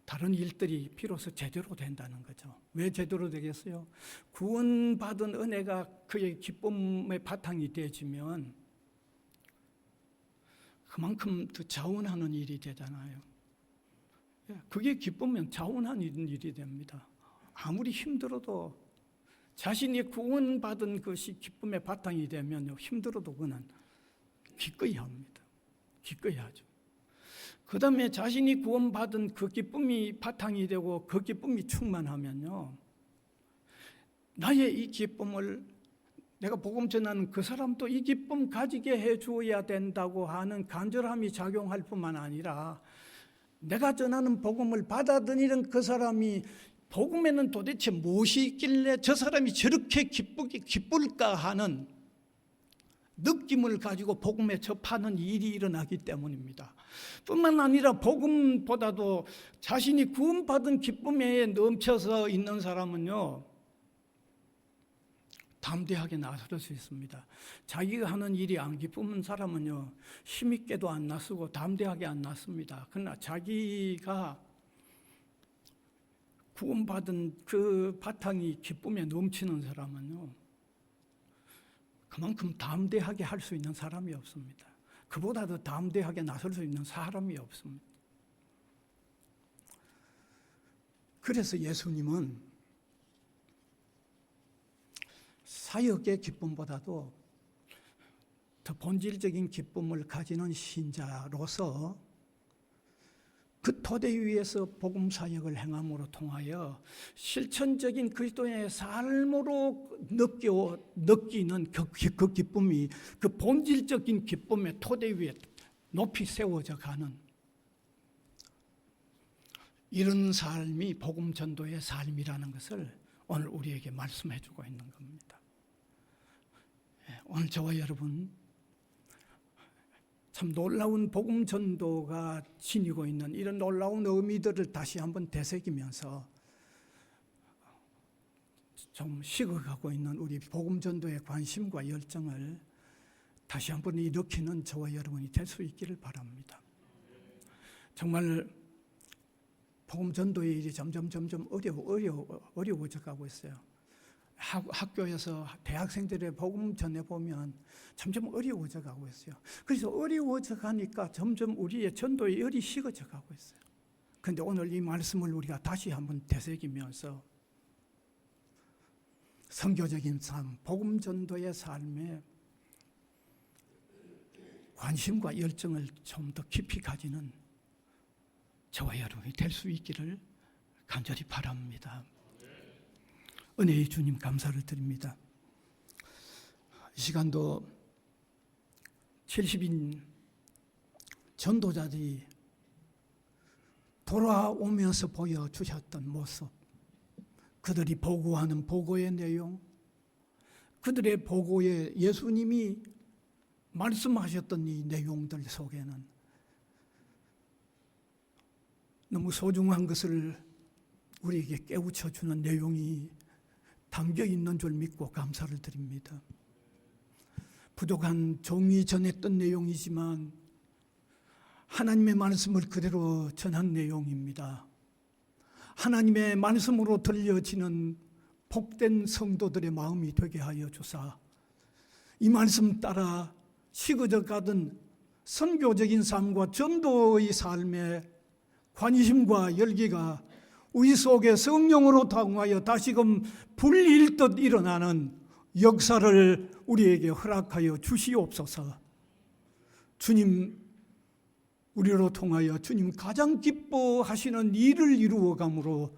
다른 일들이 비로소 제대로 된다는 거죠. 왜 제대로 되겠어요? 구원받은 은혜가 그의 기쁨의 바탕이 되어지면 그만큼 더 자원하는 일이 되잖아요. 그게 기쁘면 자원하는 일이 됩니다. 아무리 힘들어도 자신이 구원받은 것이 기쁨의 바탕이 되면 힘들어도 그는 기꺼이 합니다. 기꺼이 하죠. 그 다음에 자신이 구원받은 그 기쁨이 바탕이 되고 그 기쁨이 충만하면요, 나의 이 기쁨을 내가 복음 전하는 그 사람도 이 기쁨 가지게 해주어야 된다고 하는 간절함이 작용할 뿐만 아니라 내가 전하는 복음을 받아들이는 그 사람이 복음에는 도대체 무엇이 있길래 저 사람이 저렇게 기쁠까 하는 느낌을 가지고 복음에 접하는 일이 일어나기 때문입니다. 뿐만 아니라 복음보다도 자신이 구원받은 기쁨에 넘쳐서 있는 사람은요, 담대하게 나설 수 있습니다. 자기가 하는 일이 안 기쁘는 사람은요, 힘있게도 안 나서고 담대하게 안 나섭니다. 그러나 자기가 구원받은 그 바탕이 기쁨에 넘치는 사람은요, 그만큼 담대하게 할 수 있는 사람이 없습니다. 그보다 더 담대하게 나설 수 있는 사람이 없습니다. 그래서 예수님은 사역의 기쁨보다도 더 본질적인 기쁨을 가지는 신자로서 그 토대 위에서 복음 사역을 행함으로 통하여 실천적인 그리스도의 삶으로 느끼는 그 기쁨이 그 본질적인 기쁨의 토대 위에 높이 세워져 가는 이런 삶이 복음 전도의 삶이라는 것을 오늘 우리에게 말씀해 주고 있는 겁니다. 오늘 저와 여러분 참 놀라운 복음 전도가 지니고 있는 이런 놀라운 의미들을 다시 한번 되새기면서 좀 식어가고 있는 우리 복음 전도의 관심과 열정을 다시 한번 일으키는 저와 여러분이 될 수 있기를 바랍니다. 정말 복음 전도의 일이 점점 어려워져 가고 있어요. 학교에서 대학생들의 복음 전해보면 점점 어려워져 가고 있어요. 그래서 어려워져 가니까 점점 우리의 전도의 열이 식어져 가고 있어요. 그런데 오늘 이 말씀을 우리가 다시 한번 되새기면서 선교적인 삶, 복음 전도의 삶에 관심과 열정을 좀 더 깊이 가지는 저와 여러분이 될 수 있기를 간절히 바랍니다. 은혜의 주님 감사를 드립니다. 이 시간도 70인 전도자들이 돌아오면서 보여주셨던 모습, 그들이 보고하는 보고의 내용, 그들의 보고에 예수님이 말씀하셨던 이 내용들 속에는 너무 소중한 것을 우리에게 깨우쳐주는 내용이 담겨 있는 줄 믿고 감사를 드립니다. 부족한 종이 전했던 내용이지만 하나님의 말씀을 그대로 전한 내용입니다. 하나님의 말씀으로 들려지는 복된 성도들의 마음이 되게 하여 주사 이 말씀 따라 식어져 가던 선교적인 삶과 전도의 삶에 관심과 열기가 우리 속에 성령으로 통하여 다시금 불일듯 일어나는 역사를 우리에게 허락하여 주시옵소서. 주님, 우리로 통하여 주님 가장 기뻐하시는 일을 이루어감으로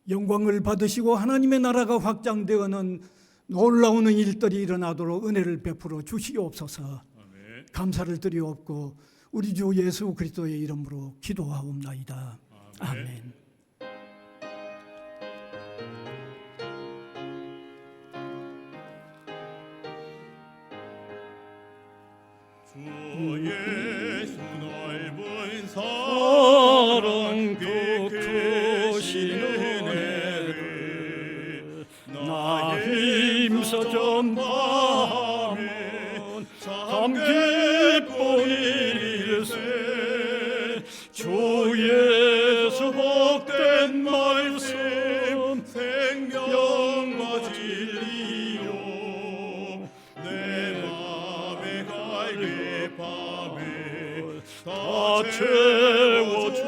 영광을 받으시고 하나님의 나라가 확장되어는 놀라운 일들이 일어나도록 은혜를 베풀어 주시옵소서. 아멘. 감사를 드리옵고 우리 주 예수 그리스도의 이름으로 기도하옵나이다. 아멘. 주 예수 넓은 사랑 그 크신 은혜를 나 힘써 전파하면 참 기쁜 일일세. 주 예수 복된 말씀 생명과 진리요 내 맘에 갈게 밤에 다 채워주시네.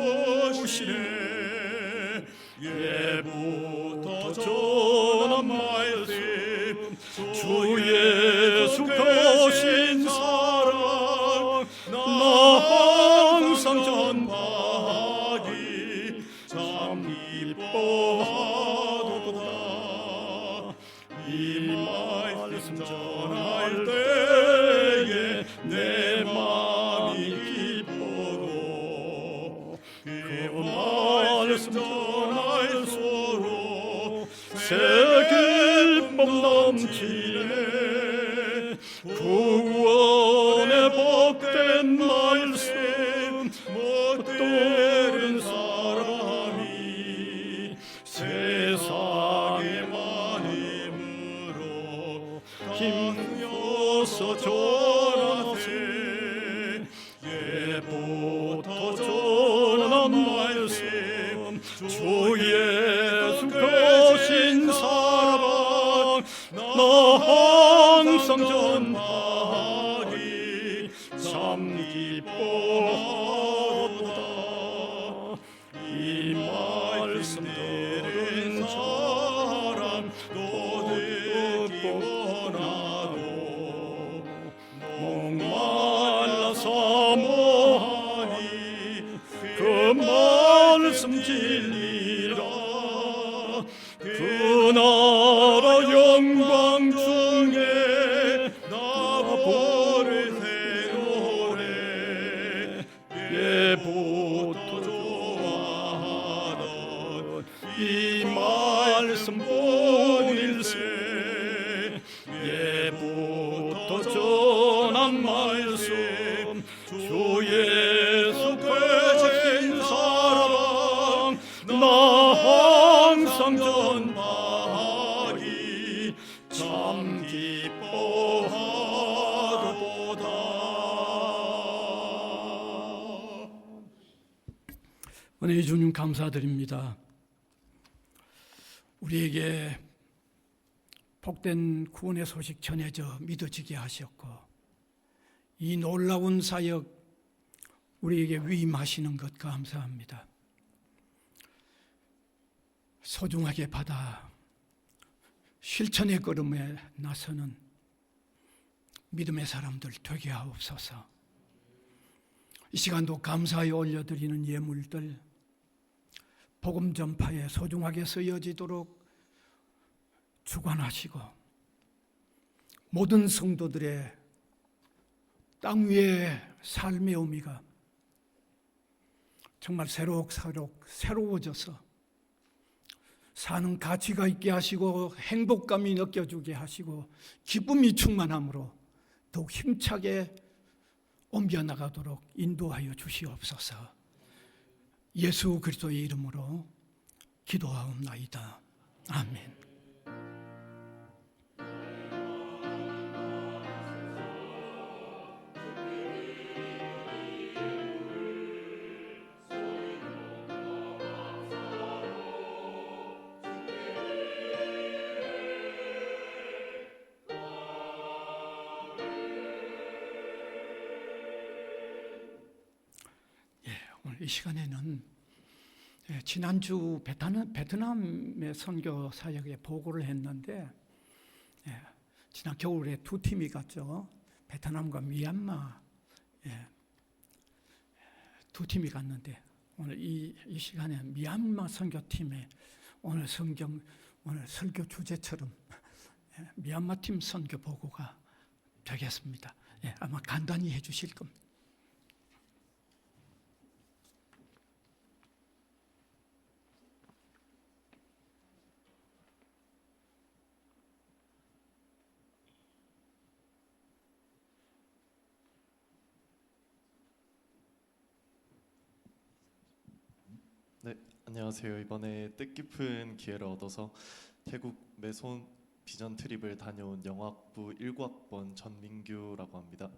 예부터 전한 말씀 주 예수 거신 사랑 나 항상 전파하기 참 기뻐하도다. 이 말씀 전할 때에 내 마음이 기뻐도 그 말씀 전할수록 새 기쁨 넘치네. 구원의 복된 말씀 못 들은 사람이 세상에만 힘으로 힘겨서 전하세. 예부터 전한 말씀 주 예수 거신 사랑 나 항상 전하기 참 기뻐하도다. 이 말씀 들은 사람 또 듣기 원하도 목말라 사모하니 그 말씀 진리라. 그 나라 영광 중에 나 보를 새노래. 예부터 좋아하던 이 말씀 본일세. 예부터 전한 말씀 주 예수 거신 사랑 나 항상 전파하기 참 기뻐하도다. 은혜의 주님 감사드립니다. 우리에게 복된 구원의 소식 전해져 믿어지게 하셨고 이 놀라운 사역 우리에게 위임하시는 것 감사합니다. 소중하게 받아 실천의 걸음에 나서는 믿음의 사람들 되게 하옵소서. 이 시간도 감사히 올려드리는 예물들 복음 전파에 소중하게 쓰여지도록 주관하시고 모든 성도들의 땅 위의 삶의 의미가 정말 새록새록 새로워져서 사는 가치가 있게 하시고 행복감이 느껴지게 하시고 기쁨이 충만함으로 더욱 힘차게 옮겨나가도록 인도하여 주시옵소서. 예수 그리스도의 이름으로 기도하옵나이다. 아멘. 이 시간에는 지난주 베트남의 선교 사역에 보고를 했는데 지난 겨울에 두 팀이 갔죠. 베트남과 미얀마 두 팀이 갔는데 오늘 이 시간에 미얀마 선교팀의 오늘 설교 주제처럼 미얀마 팀 선교 보고가 되겠습니다. 아마 간단히 해주실 겁니다. 네, 안녕하세요. 이번에 뜻깊은 기회를 얻어서 태국 매손 비전 트립을 다녀온 영학부 19학번 전민규라고 합니다.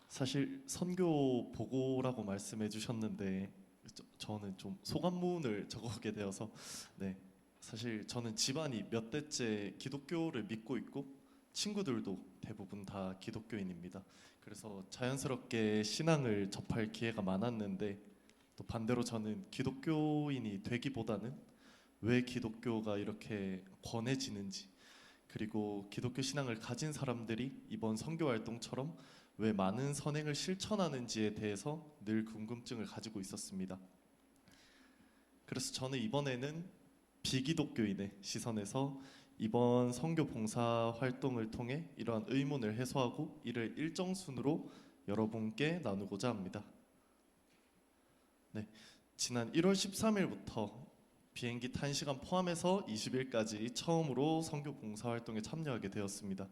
사실 선교 보고라고 말씀해 주셨는데 저는 좀 소감문을 적어오게 되어서 사실 저는 집안이 몇 대째 기독교를 믿고 있고 친구들도 대부분 다 기독교인입니다. 그래서 자연스럽게 신앙을 접할 기회가 많았는데 또 반대로 저는 기독교인이 되기보다는 왜 기독교가 이렇게 권해지는지, 그리고 기독교 신앙을 가진 사람들이 이번 선교 활동처럼 왜 많은 선행을 실천하는지에 대해서 늘 궁금증을 가지고 있었습니다. 그래서 저는 이번에는 비기독교인의 시선에서 이번 선교 봉사 활동을 통해 이러한 의문을 해소하고 이를 일정 순으로 여러분께 나누고자 합니다. 지난 1월 13일부터 비행기 탄 시간 포함해서 20일까지 처음으로 선교 봉사 활동에 참여하게 되었습니다.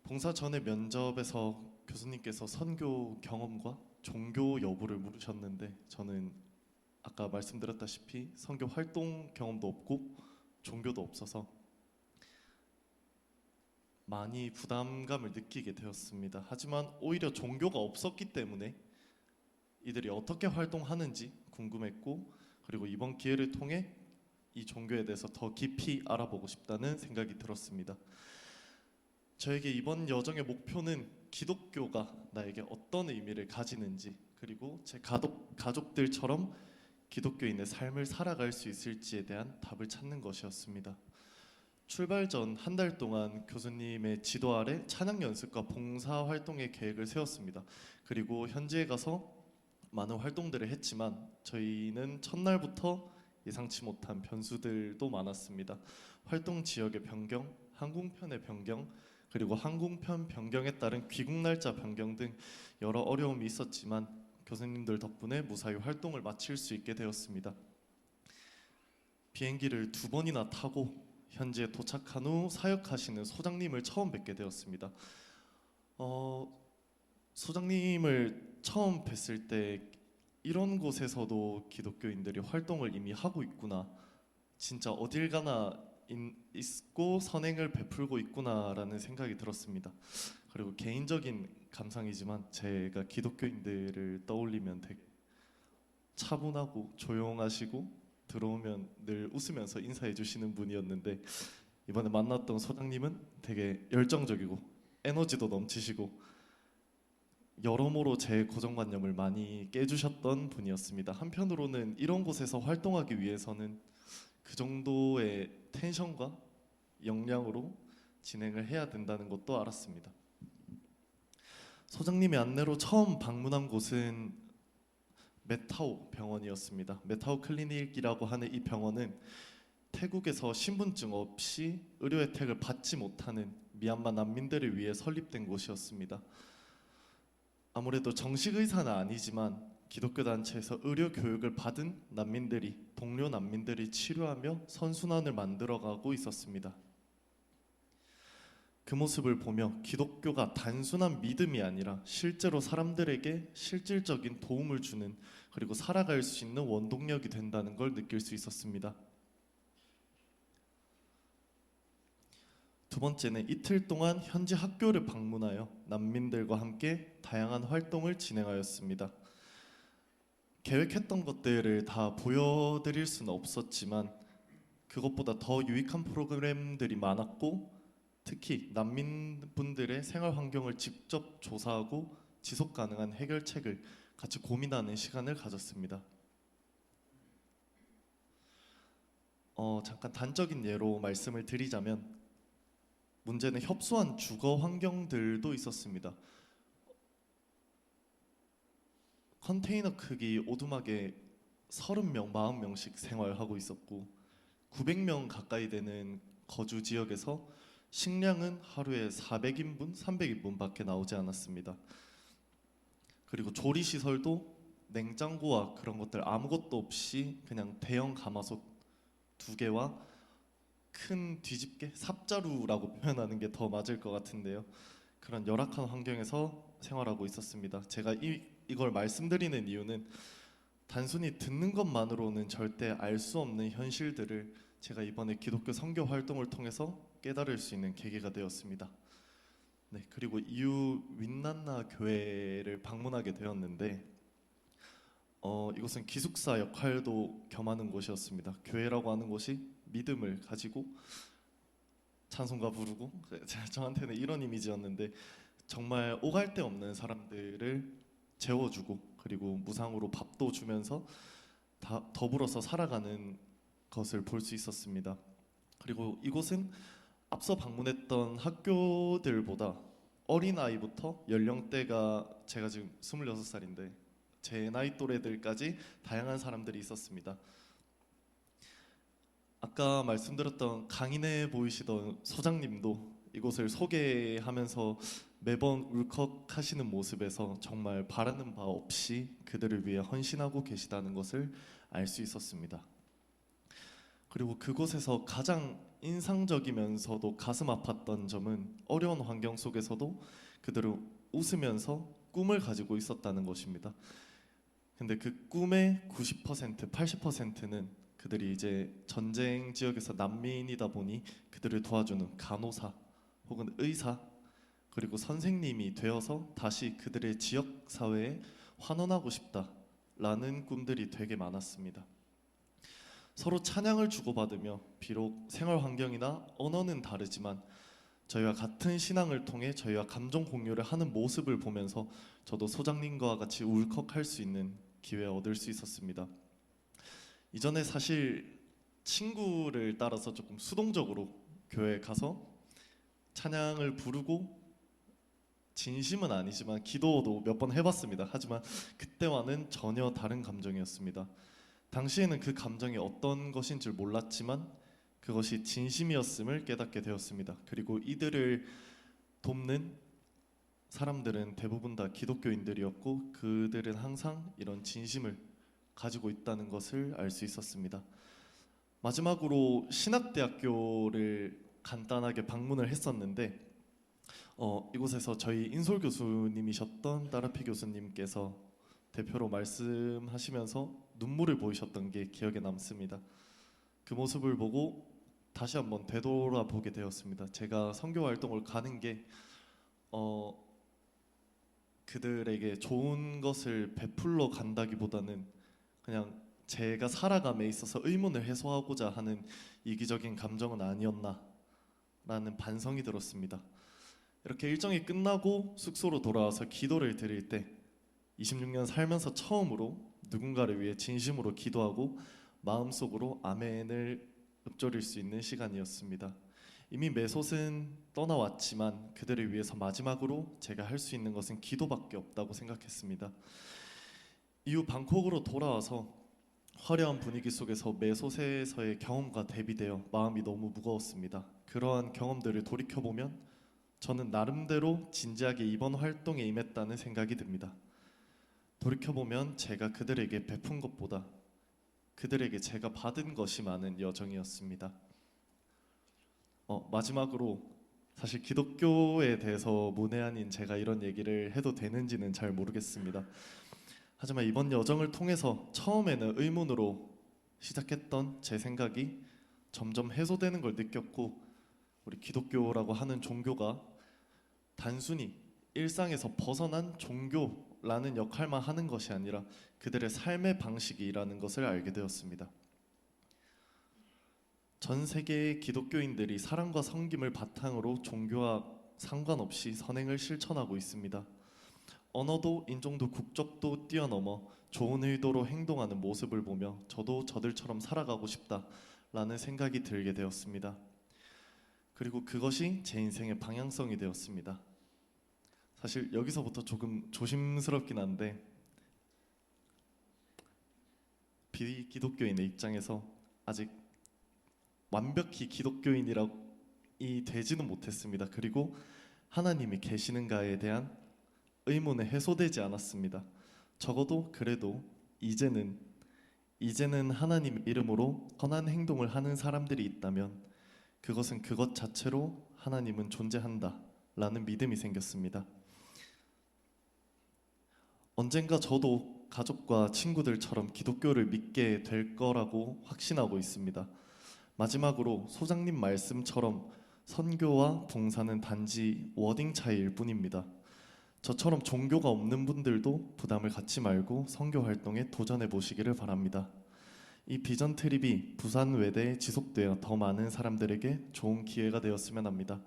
봉사 전에 면접에서 교수님께서 선교 경험과 종교 여부를 물으셨는데 저는 아까 말씀드렸다시피 선교 활동 경험도 없고 종교도 없어서 많이 부담감을 느끼게 되었습니다. 하지만 오히려 종교가 없었기 때문에 이들이 어떻게 활동하는지 궁금했고, 그리고 이번 기회를 통해 이 종교에 대해서 더 깊이 알아보고 싶다는 생각이 들었습니다. 저에게 이번 여정의 목표는 기독교가 나에게 어떤 의미를 가지는지, 그리고 제 가족들처럼 기독교인의 삶을 살아갈 수 있을지에 대한 답을 찾는 것이었습니다. 출발 전 한 달 동안 교수님의 지도 아래 찬양 연습과 봉사 활동의 계획을 세웠습니다. 그리고 현지에 가서 많은 활동들을 했지만 저희는 첫날부터 예상치 못한 변수들도 많았습니다. 활동 지역의 변경, 항공편의 변경, 그리고 항공편 변경에 따른 귀국 날짜 변경 등 여러 어려움이 있었지만 교수님들 덕분에 무사히 활동을 마칠 수 있게 되었습니다. 비행기를 2번이나 타고 현지에 도착한 후 사역하시는 소장님을 처음 뵙게 되었습니다. 소장님을 처음 뵀을 때 이런 곳에서도 기독교인들이 활동을 이미 하고 있구나, 진짜 어딜 가나 있고 선행을 베풀고 있구나라는 생각이 들었습니다. 그리고 개인적인 감상이지만 제가 기독교인들을 떠올리면 되게 차분하고 조용하시고 들어오면 늘 웃으면서 인사해 주시는 분이었는데 이번에 만났던 소장님은 되게 열정적이고 에너지도 넘치시고 여러모로 제 고정관념을 많이 깨주셨던 분이었습니다. 한편으로는 이런 곳에서 활동하기 위해서는 그 정도의 텐션과 역량으로 진행을 해야 된다는 것도 알았습니다. 소장님의 안내로 처음 방문한 곳은 메타오 병원이었습니다. 메타오 클리닉이라고 하는 이 병원은 태국에서 신분증 없이 의료 혜택을 받지 못하는 미얀마 난민들을 위해 설립된 곳이었습니다. 아무래도 정식 의사는 아니지만 기독교 단체에서 의료 교육을 받은 난민들이, 동료 난민들이 치료하며 선순환을 만들어가고 있었습니다. 그 모습을 보며 기독교가 단순한 믿음이 아니라 실제로 사람들에게 실질적인 도움을 주는, 그리고 살아갈 수 있는 원동력이 된다는 걸 느낄 수 있었습니다. 두 번째는 이틀 동안 현지 학교를 방문하여 난민들과 함께 다양한 활동을 진행하였습니다. 계획했던 것들을 다 보여드릴 수는 없었지만 그것보다 더 유익한 프로그램들이 많았고, 특히 난민분들의 생활 환경을 직접 조사하고 지속 가능한 해결책을 같이 고민하는 시간을 가졌습니다. 잠깐 단적인 예로 말씀을 드리자면 문제는 협소한 주거 환경들도 있었습니다. 컨테이너 크기 오두막에 30명, 40명씩 생활하고 있었고 900명 가까이 되는 거주 지역에서 식량은 하루에 400인분, 300인분밖에 나오지 않았습니다. 그리고 조리 시설도 냉장고와 그런 것들 아무것도 없이 그냥 대형 가마솥 2개와 큰 뒤집개, 삽자루라고 표현하는 게 더 맞을 것 같은데요. 그런 열악한 환경에서 생활하고 있었습니다. 제가 이걸 말씀드리는 이유는 단순히 듣는 것만으로는 절대 알 수 없는 현실들을 제가 이번에 기독교 선교 활동을 통해서 깨달을 수 있는 계기가 되었습니다. 네, 그리고 이후 윈난나 교회를 방문하게 되었는데 이곳은 기숙사 역할도 겸하는 곳이었습니다. 교회라고 하는 곳이 믿음을 가지고 찬송가 부르고 저한테는 이런 이미지였는데 정말 오갈 데 없는 사람들을 재워주고 그리고 무상으로 밥도 주면서 더불어서 살아가는 것을 볼 수 있었습니다. 그리고 이곳은 앞서 방문했던 학교들보다 어린아이부터 연령대가 제가 지금 26살인데 제 나이 또래들까지 다양한 사람들이 있었습니다. 아까 말씀드렸던 강인해 보이시던 소장님도 이곳을 소개하면서 매번 울컥하시는 모습에서 정말 바라는 바 없이 그들을 위해 헌신하고 계시다는 것을 알 수 있었습니다. 그리고 그곳에서 가장 인상적이면서도 가슴 아팠던 점은 어려운 환경 속에서도 그들은 웃으면서 꿈을 가지고 있었다는 것입니다. 근데 그 꿈의 90%, 80%는 그들이 이제 전쟁 지역에서 난민이다 보니 그들을 도와주는 간호사 혹은 의사 그리고 선생님이 되어서 다시 그들의 지역 사회에 환원하고 싶다라는 꿈들이 되게 많았습니다. 서로 찬양을 주고받으며 비록 생활 환경이나 언어는 다르지만 저희와 같은 신앙을 통해 저희와 감정 공유를 하는 모습을 보면서 저도 소장님과 같이 울컥할 수 있는 기회를 얻을 수 있었습니다. 이전에 사실 친구를 따라서 조금 수동적으로 교회에 가서 찬양을 부르고 진심은 아니지만 기도도 몇 번 해봤습니다. 하지만 그때와는 전혀 다른 감정이었습니다. 당시에는 그 감정이 어떤 것인 줄 몰랐지만 그것이 진심이었음을 깨닫게 되었습니다. 그리고 이들을 돕는 사람들은 대부분 다 기독교인들이었고 그들은 항상 이런 진심을 가지고 있다는 것을 알 수 있었습니다. 마지막으로 신학대학교를 간단하게 방문을 했었는데 이곳에서 저희 인솔 교수님이셨던 따라피 교수님께서 대표로 말씀하시면서 눈물을 보이셨던 게 기억에 남습니다. 그 모습을 보고 다시 한번 되돌아보게 되었습니다. 제가 선교 활동을 가는 게 그들에게 좋은 것을 베풀러 간다기보다는 그냥 제가 살아감에 있어서 의문을 해소하고자 하는 이기적인 감정은 아니었나라는 반성이 들었습니다. 이렇게 일정이 끝나고 숙소로 돌아와서 기도를 드릴 때 26년 살면서 처음으로 누군가를 위해 진심으로 기도하고 마음속으로 아멘을 읊조릴 수 있는 시간이었습니다. 이미 메솥은 떠나왔지만 그들을 위해서 마지막으로 제가 할 수 있는 것은 기도밖에 없다고 생각했습니다. 이후 방콕으로 돌아와서 화려한 분위기 속에서 메솥에서의 경험과 대비되어 마음이 너무 무거웠습니다. 그러한 경험들을 돌이켜보면 저는 나름대로 진지하게 이번 활동에 임했다는 생각이 듭니다. 돌이켜보면 제가 그들에게 베푼 것보다 그들에게 제가 받은 것이 많은 여정이었습니다. 마지막으로 사실 기독교에 대해서 문외한인 제가 이런 얘기를 해도 되는지는 잘 모르겠습니다. 하지만 이번 여정을 통해서 처음에는 의문으로 시작했던 제 생각이 점점 해소되는 걸 느꼈고 우리 기독교라고 하는 종교가 단순히 일상에서 벗어난 종교라는 역할만 하는 것이 아니라 그들의 삶의 방식이라는 것을 알게 되었습니다. 전 세계의 기독교인들이 사랑과 섬김을 바탕으로 종교와 상관없이 선행을 실천하고 있습니다. 언어도 인종도 국적도 뛰어넘어 좋은 의도로 행동하는 모습을 보며 저도 저들처럼 살아가고 싶다라는 생각이 들게 되었습니다. 그리고 그것이 제 인생의 방향성이 되었습니다. 사실 여기서부터 조금 조심스럽긴 한데 비기독교인의 입장에서 아직 완벽히 기독교인이 되지는 못했습니다. 그리고 하나님이 계시는가에 대한 의문에 해소되지 않았습니다. 적어도 그래도 이제는 하나님 이름으로 선한 행동을 하는 사람들이 있다면 그것은 그것 자체로 하나님은 존재한다라는 믿음이 생겼습니다. 언젠가 저도 가족과 친구들처럼 기독교를 믿게 될 거라고 확신하고 있습니다. 마지막으로 소장님 말씀처럼 선교와 봉사는 단지 워딩 차이일 뿐입니다. 저처럼 종교가 없는 분들도 부담을 갖지 말고 선교 활동에 도전해 보시기를 바랍니다. 이 비전 트립이 부산 외대에 지속되어 더 많은 사람들에게 좋은 기회가 되었으면 합니다.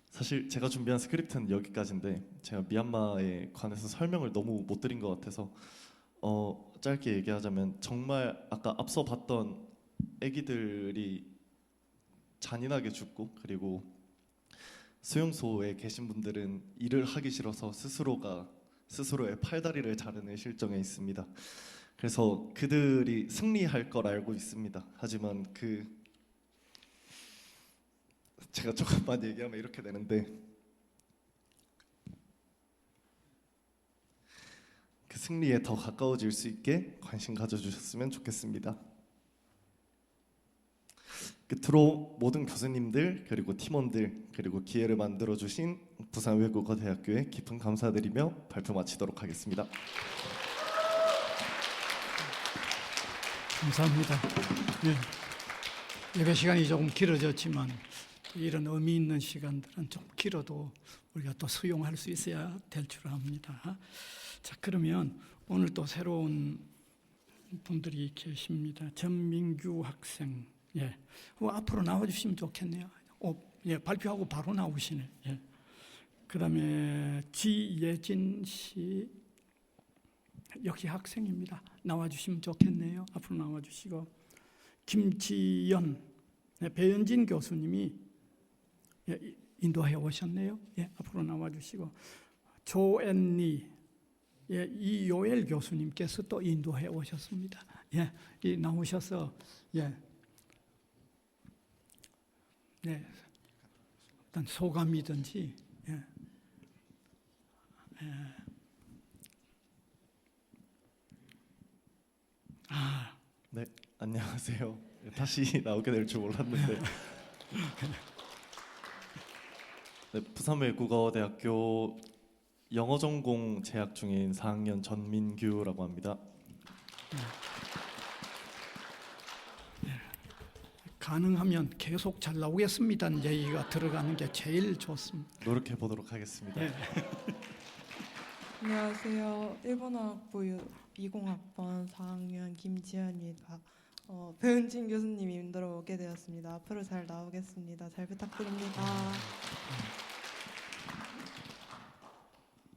사실 제가 준비한 스크립트는 여기까지인데 제가 미얀마에 관해서 설명을 너무 못 드린 것 같아서 짧게 얘기하자면 정말 아까 앞서 봤던 아기들이 잔인하게 죽고 그리고 수용소에 계신 분들은 일을 하기 싫어서 스스로의 팔다리를 자르는 실정에 있습니다. 그래서 그들이 승리할 걸 알고 있습니다. 하지만 제가 조금만 얘기하면 이렇게 되는데 그 승리에 더 가까워질 수 있게 관심 가져주셨으면 좋겠습니다. 끝으로 모든 교수님들 그리고 팀원들 그리고 기회를 만들어주신 부산 외국어대학교에 깊은 감사드리며 발표 마치도록 하겠습니다. 감사합니다. 네. 예배 시간이 조금 길어졌지만 이런 의미 있는 시간들은 좀 길어도 우리가 또 수용할 수 있어야 될 줄 압니다. 자, 그러면 오늘 또 새로운 분들이 계십니다. 전민규 학생, 앞으로 나와주시면 좋겠네요. 발표하고 바로 나오시네. 그다음에 지예진 씨 역시 학생입니다. 나와주시면 좋겠네요. 앞으로 나와주시고 김지연, 배현진 교수님이 인도해 오셨네요. 앞으로 나와주시고 조앤리, 이요엘 교수님께서 또 인도해 오셨습니다. 나오셔서 어떤 소감이든지 네, 안녕하세요. 다시 나오게 될 줄 몰랐는데 부산외국어대학교 영어 전공 재학 중인 4학년 전민규라고 합니다. 가능하면 계속 잘 나오겠습니다는 얘기가 들어가는 게 제일 좋습니다. 노력해 보도록 하겠습니다. 안녕하세요. 일본어학부 20학번 4학년 김지연입니다. 배은진 교수님이 인도로 오게 되었습니다. 앞으로 잘 나오겠습니다. 잘 부탁드립니다.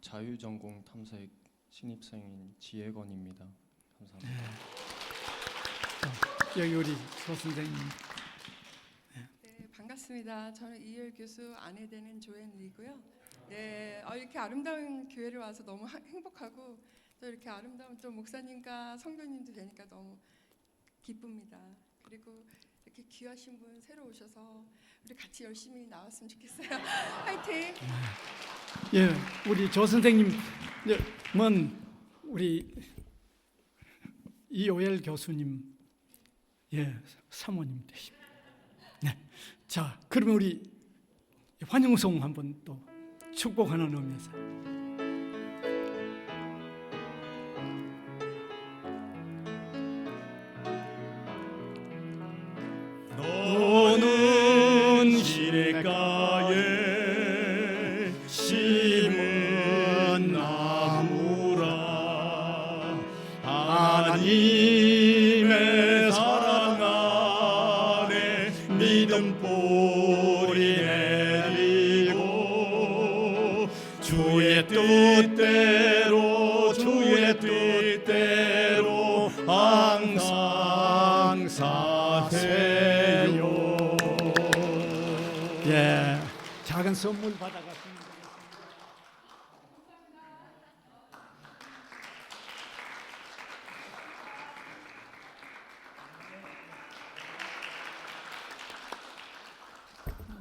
자유전공 탐색 신입생인 지혜건입니다. 감사합니다. 여기 우리 조 선생님. 네, 반갑습니다. 저는 이효일 교수 아내 되는 조앤리고요. 네, 이렇게 아름다운 교회를 와서 너무 행복하고 또 이렇게 아름다운 또 목사님과 성도님도 되니까 너무 기쁩니다. 그리고 이렇게 귀하신 분 새로 오셔서 우리 같이 열심히 나왔으면 좋겠어요. 화이팅! 우리 조 선생님은 우리 이요엘 교수님 사모님 되십니다. 자, 그러면 우리 환영송 한번 또 축복하는 의미에서. 너는 시냇가에 심은 나무라 하나님의 사랑하는 뿌리 내리고 주의 뜻대로 항상 사세요. 예, 작은 선물 받아갔습니다.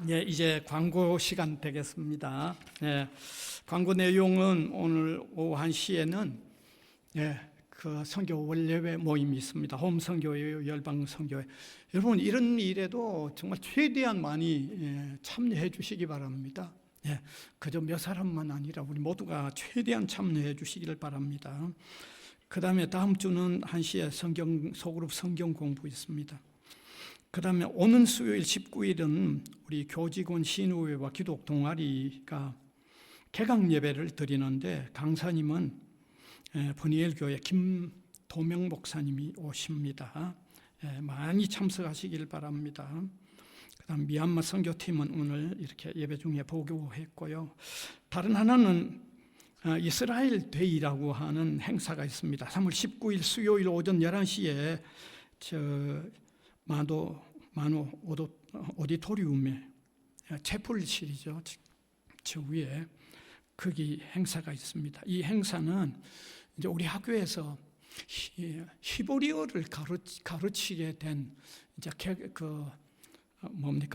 예, 이제 광고 시간 되겠습니다. 예, 광고 내용은 오늘 오후 1시에는 그 선교 원례회 모임이 있습니다. 홈 선교회요, 열방 선교회. 여러분 이런 일에도 정말 최대한 많이 참여해 주시기 바랍니다. 그저 몇 사람만 아니라 우리 모두가 최대한 참여해 주시기를 바랍니다. 그 다음에 다음 주는 1시에 소그룹 성경 공부 있습니다. 그 다음에 오는 수요일 19일은 우리 교직원 신우회와 기독 동아리가 개강 예배를 드리는데 강사님은 분이엘 교회 김도명 목사님이 오십니다. 많이 참석하시길 바랍니다. 그 다음 미얀마 선교팀은 오늘 이렇게 예배 중에 보고했고요. 다른 하나는 이스라엘 데이라고 하는 행사가 있습니다. 3월 19일 수요일 오전 11시에 마노 오디토리움에 채플실이죠. 저 위에 거기 행사가 있습니다. 이 행사는 이제 우리 학교에서 히브리어를 가르치게 된 이제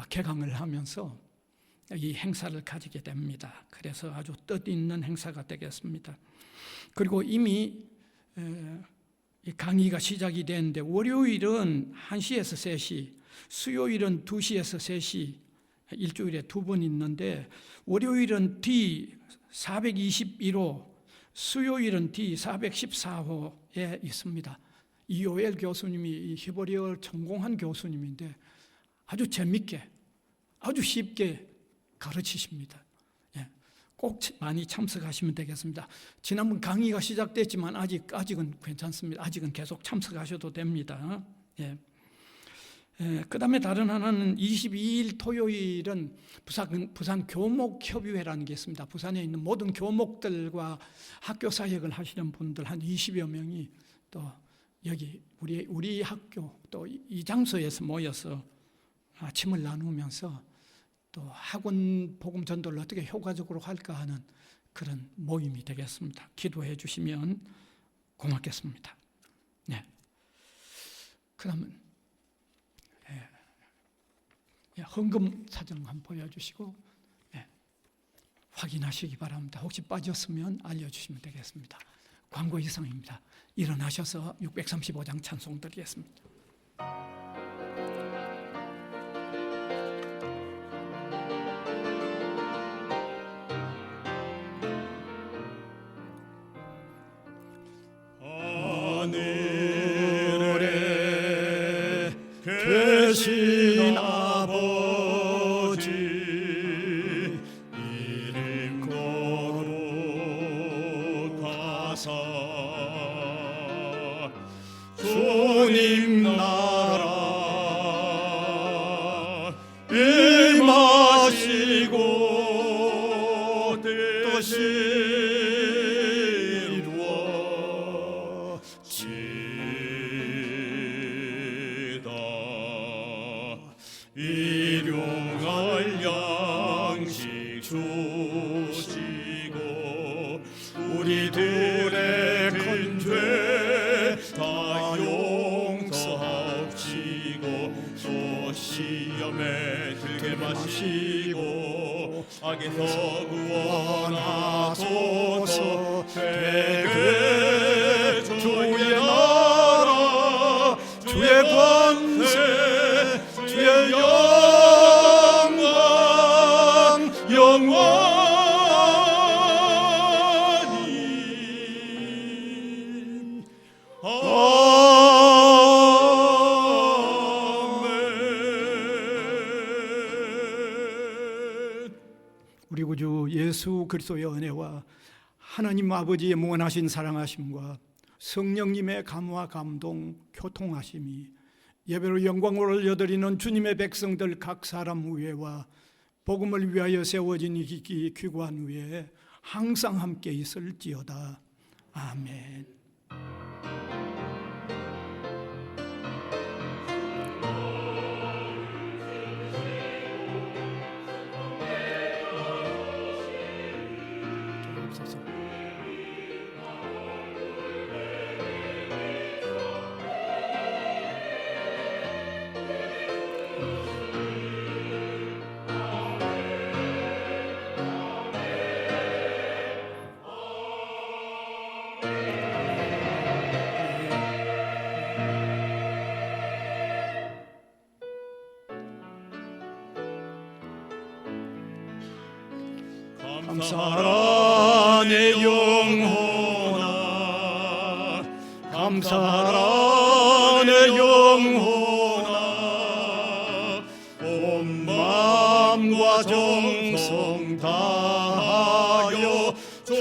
개강을 하면서 이 행사를 가지게 됩니다. 그래서 아주 뜻있는 행사가 되겠습니다. 그리고 이미 이 강의가 시작이 되는데 월요일은 1시에서 3시, 수요일은 2시에서 3시, 일주일에 2번 있는데 월요일은 D421호, 수요일은 D414호에 있습니다. 이요엘 교수님이 히브리어 전공한 교수님인데 아주 재밌게, 아주 쉽게 가르치십니다. 꼭 많이 참석하시면 되겠습니다. 지난번 강의가 시작됐지만 아직은 괜찮습니다. 아직은 계속 참석하셔도 됩니다. 그 다음에 다른 하나는 22일 토요일은 부산 교목협의회라는 게 있습니다. 부산에 있는 모든 교목들과 학교 사역을 하시는 분들 한 20여 명이 또 여기 우리 학교 또 이 장소에서 모여서 아침을 나누면서 또 학원 복음 전도를 어떻게 효과적으로 할까 하는 그런 모임이 되겠습니다. 기도해 주시면 고맙겠습니다. 그러면 헌금 사정 한번 보여주시고 확인하시기 바랍니다. 혹시 빠졌으면 알려주시면 되겠습니다. 광고 이상입니다. 일어나셔서 635장 찬송 드리겠습니다. 하늘에 계신 아버지 이름 거룩하사 주님 나라 임하시고 뜻이 일용할 양식 주시고 우리들의 큰 죄 다 용서하시고 또 시험에 들게 마시고 악에서 구원하소서. 되게 주의 나라 주의 권세 주의 영원히 아멘. 우리 구주 예수 그리스도의 은혜와 하나님 아버지의 무한하신 사랑하심과 성령님의 감화 감동 교통하심이 예배로 영광을 올려드리는 주님의 백성들 각 사람 위에와 복음을 위하여 세워진 이 귀관 위에 항상 함께 있을지어다. 아멘. 감사하라 내 영혼아, 감사하라 내 영혼아, 온 마음과 정성 다하여 주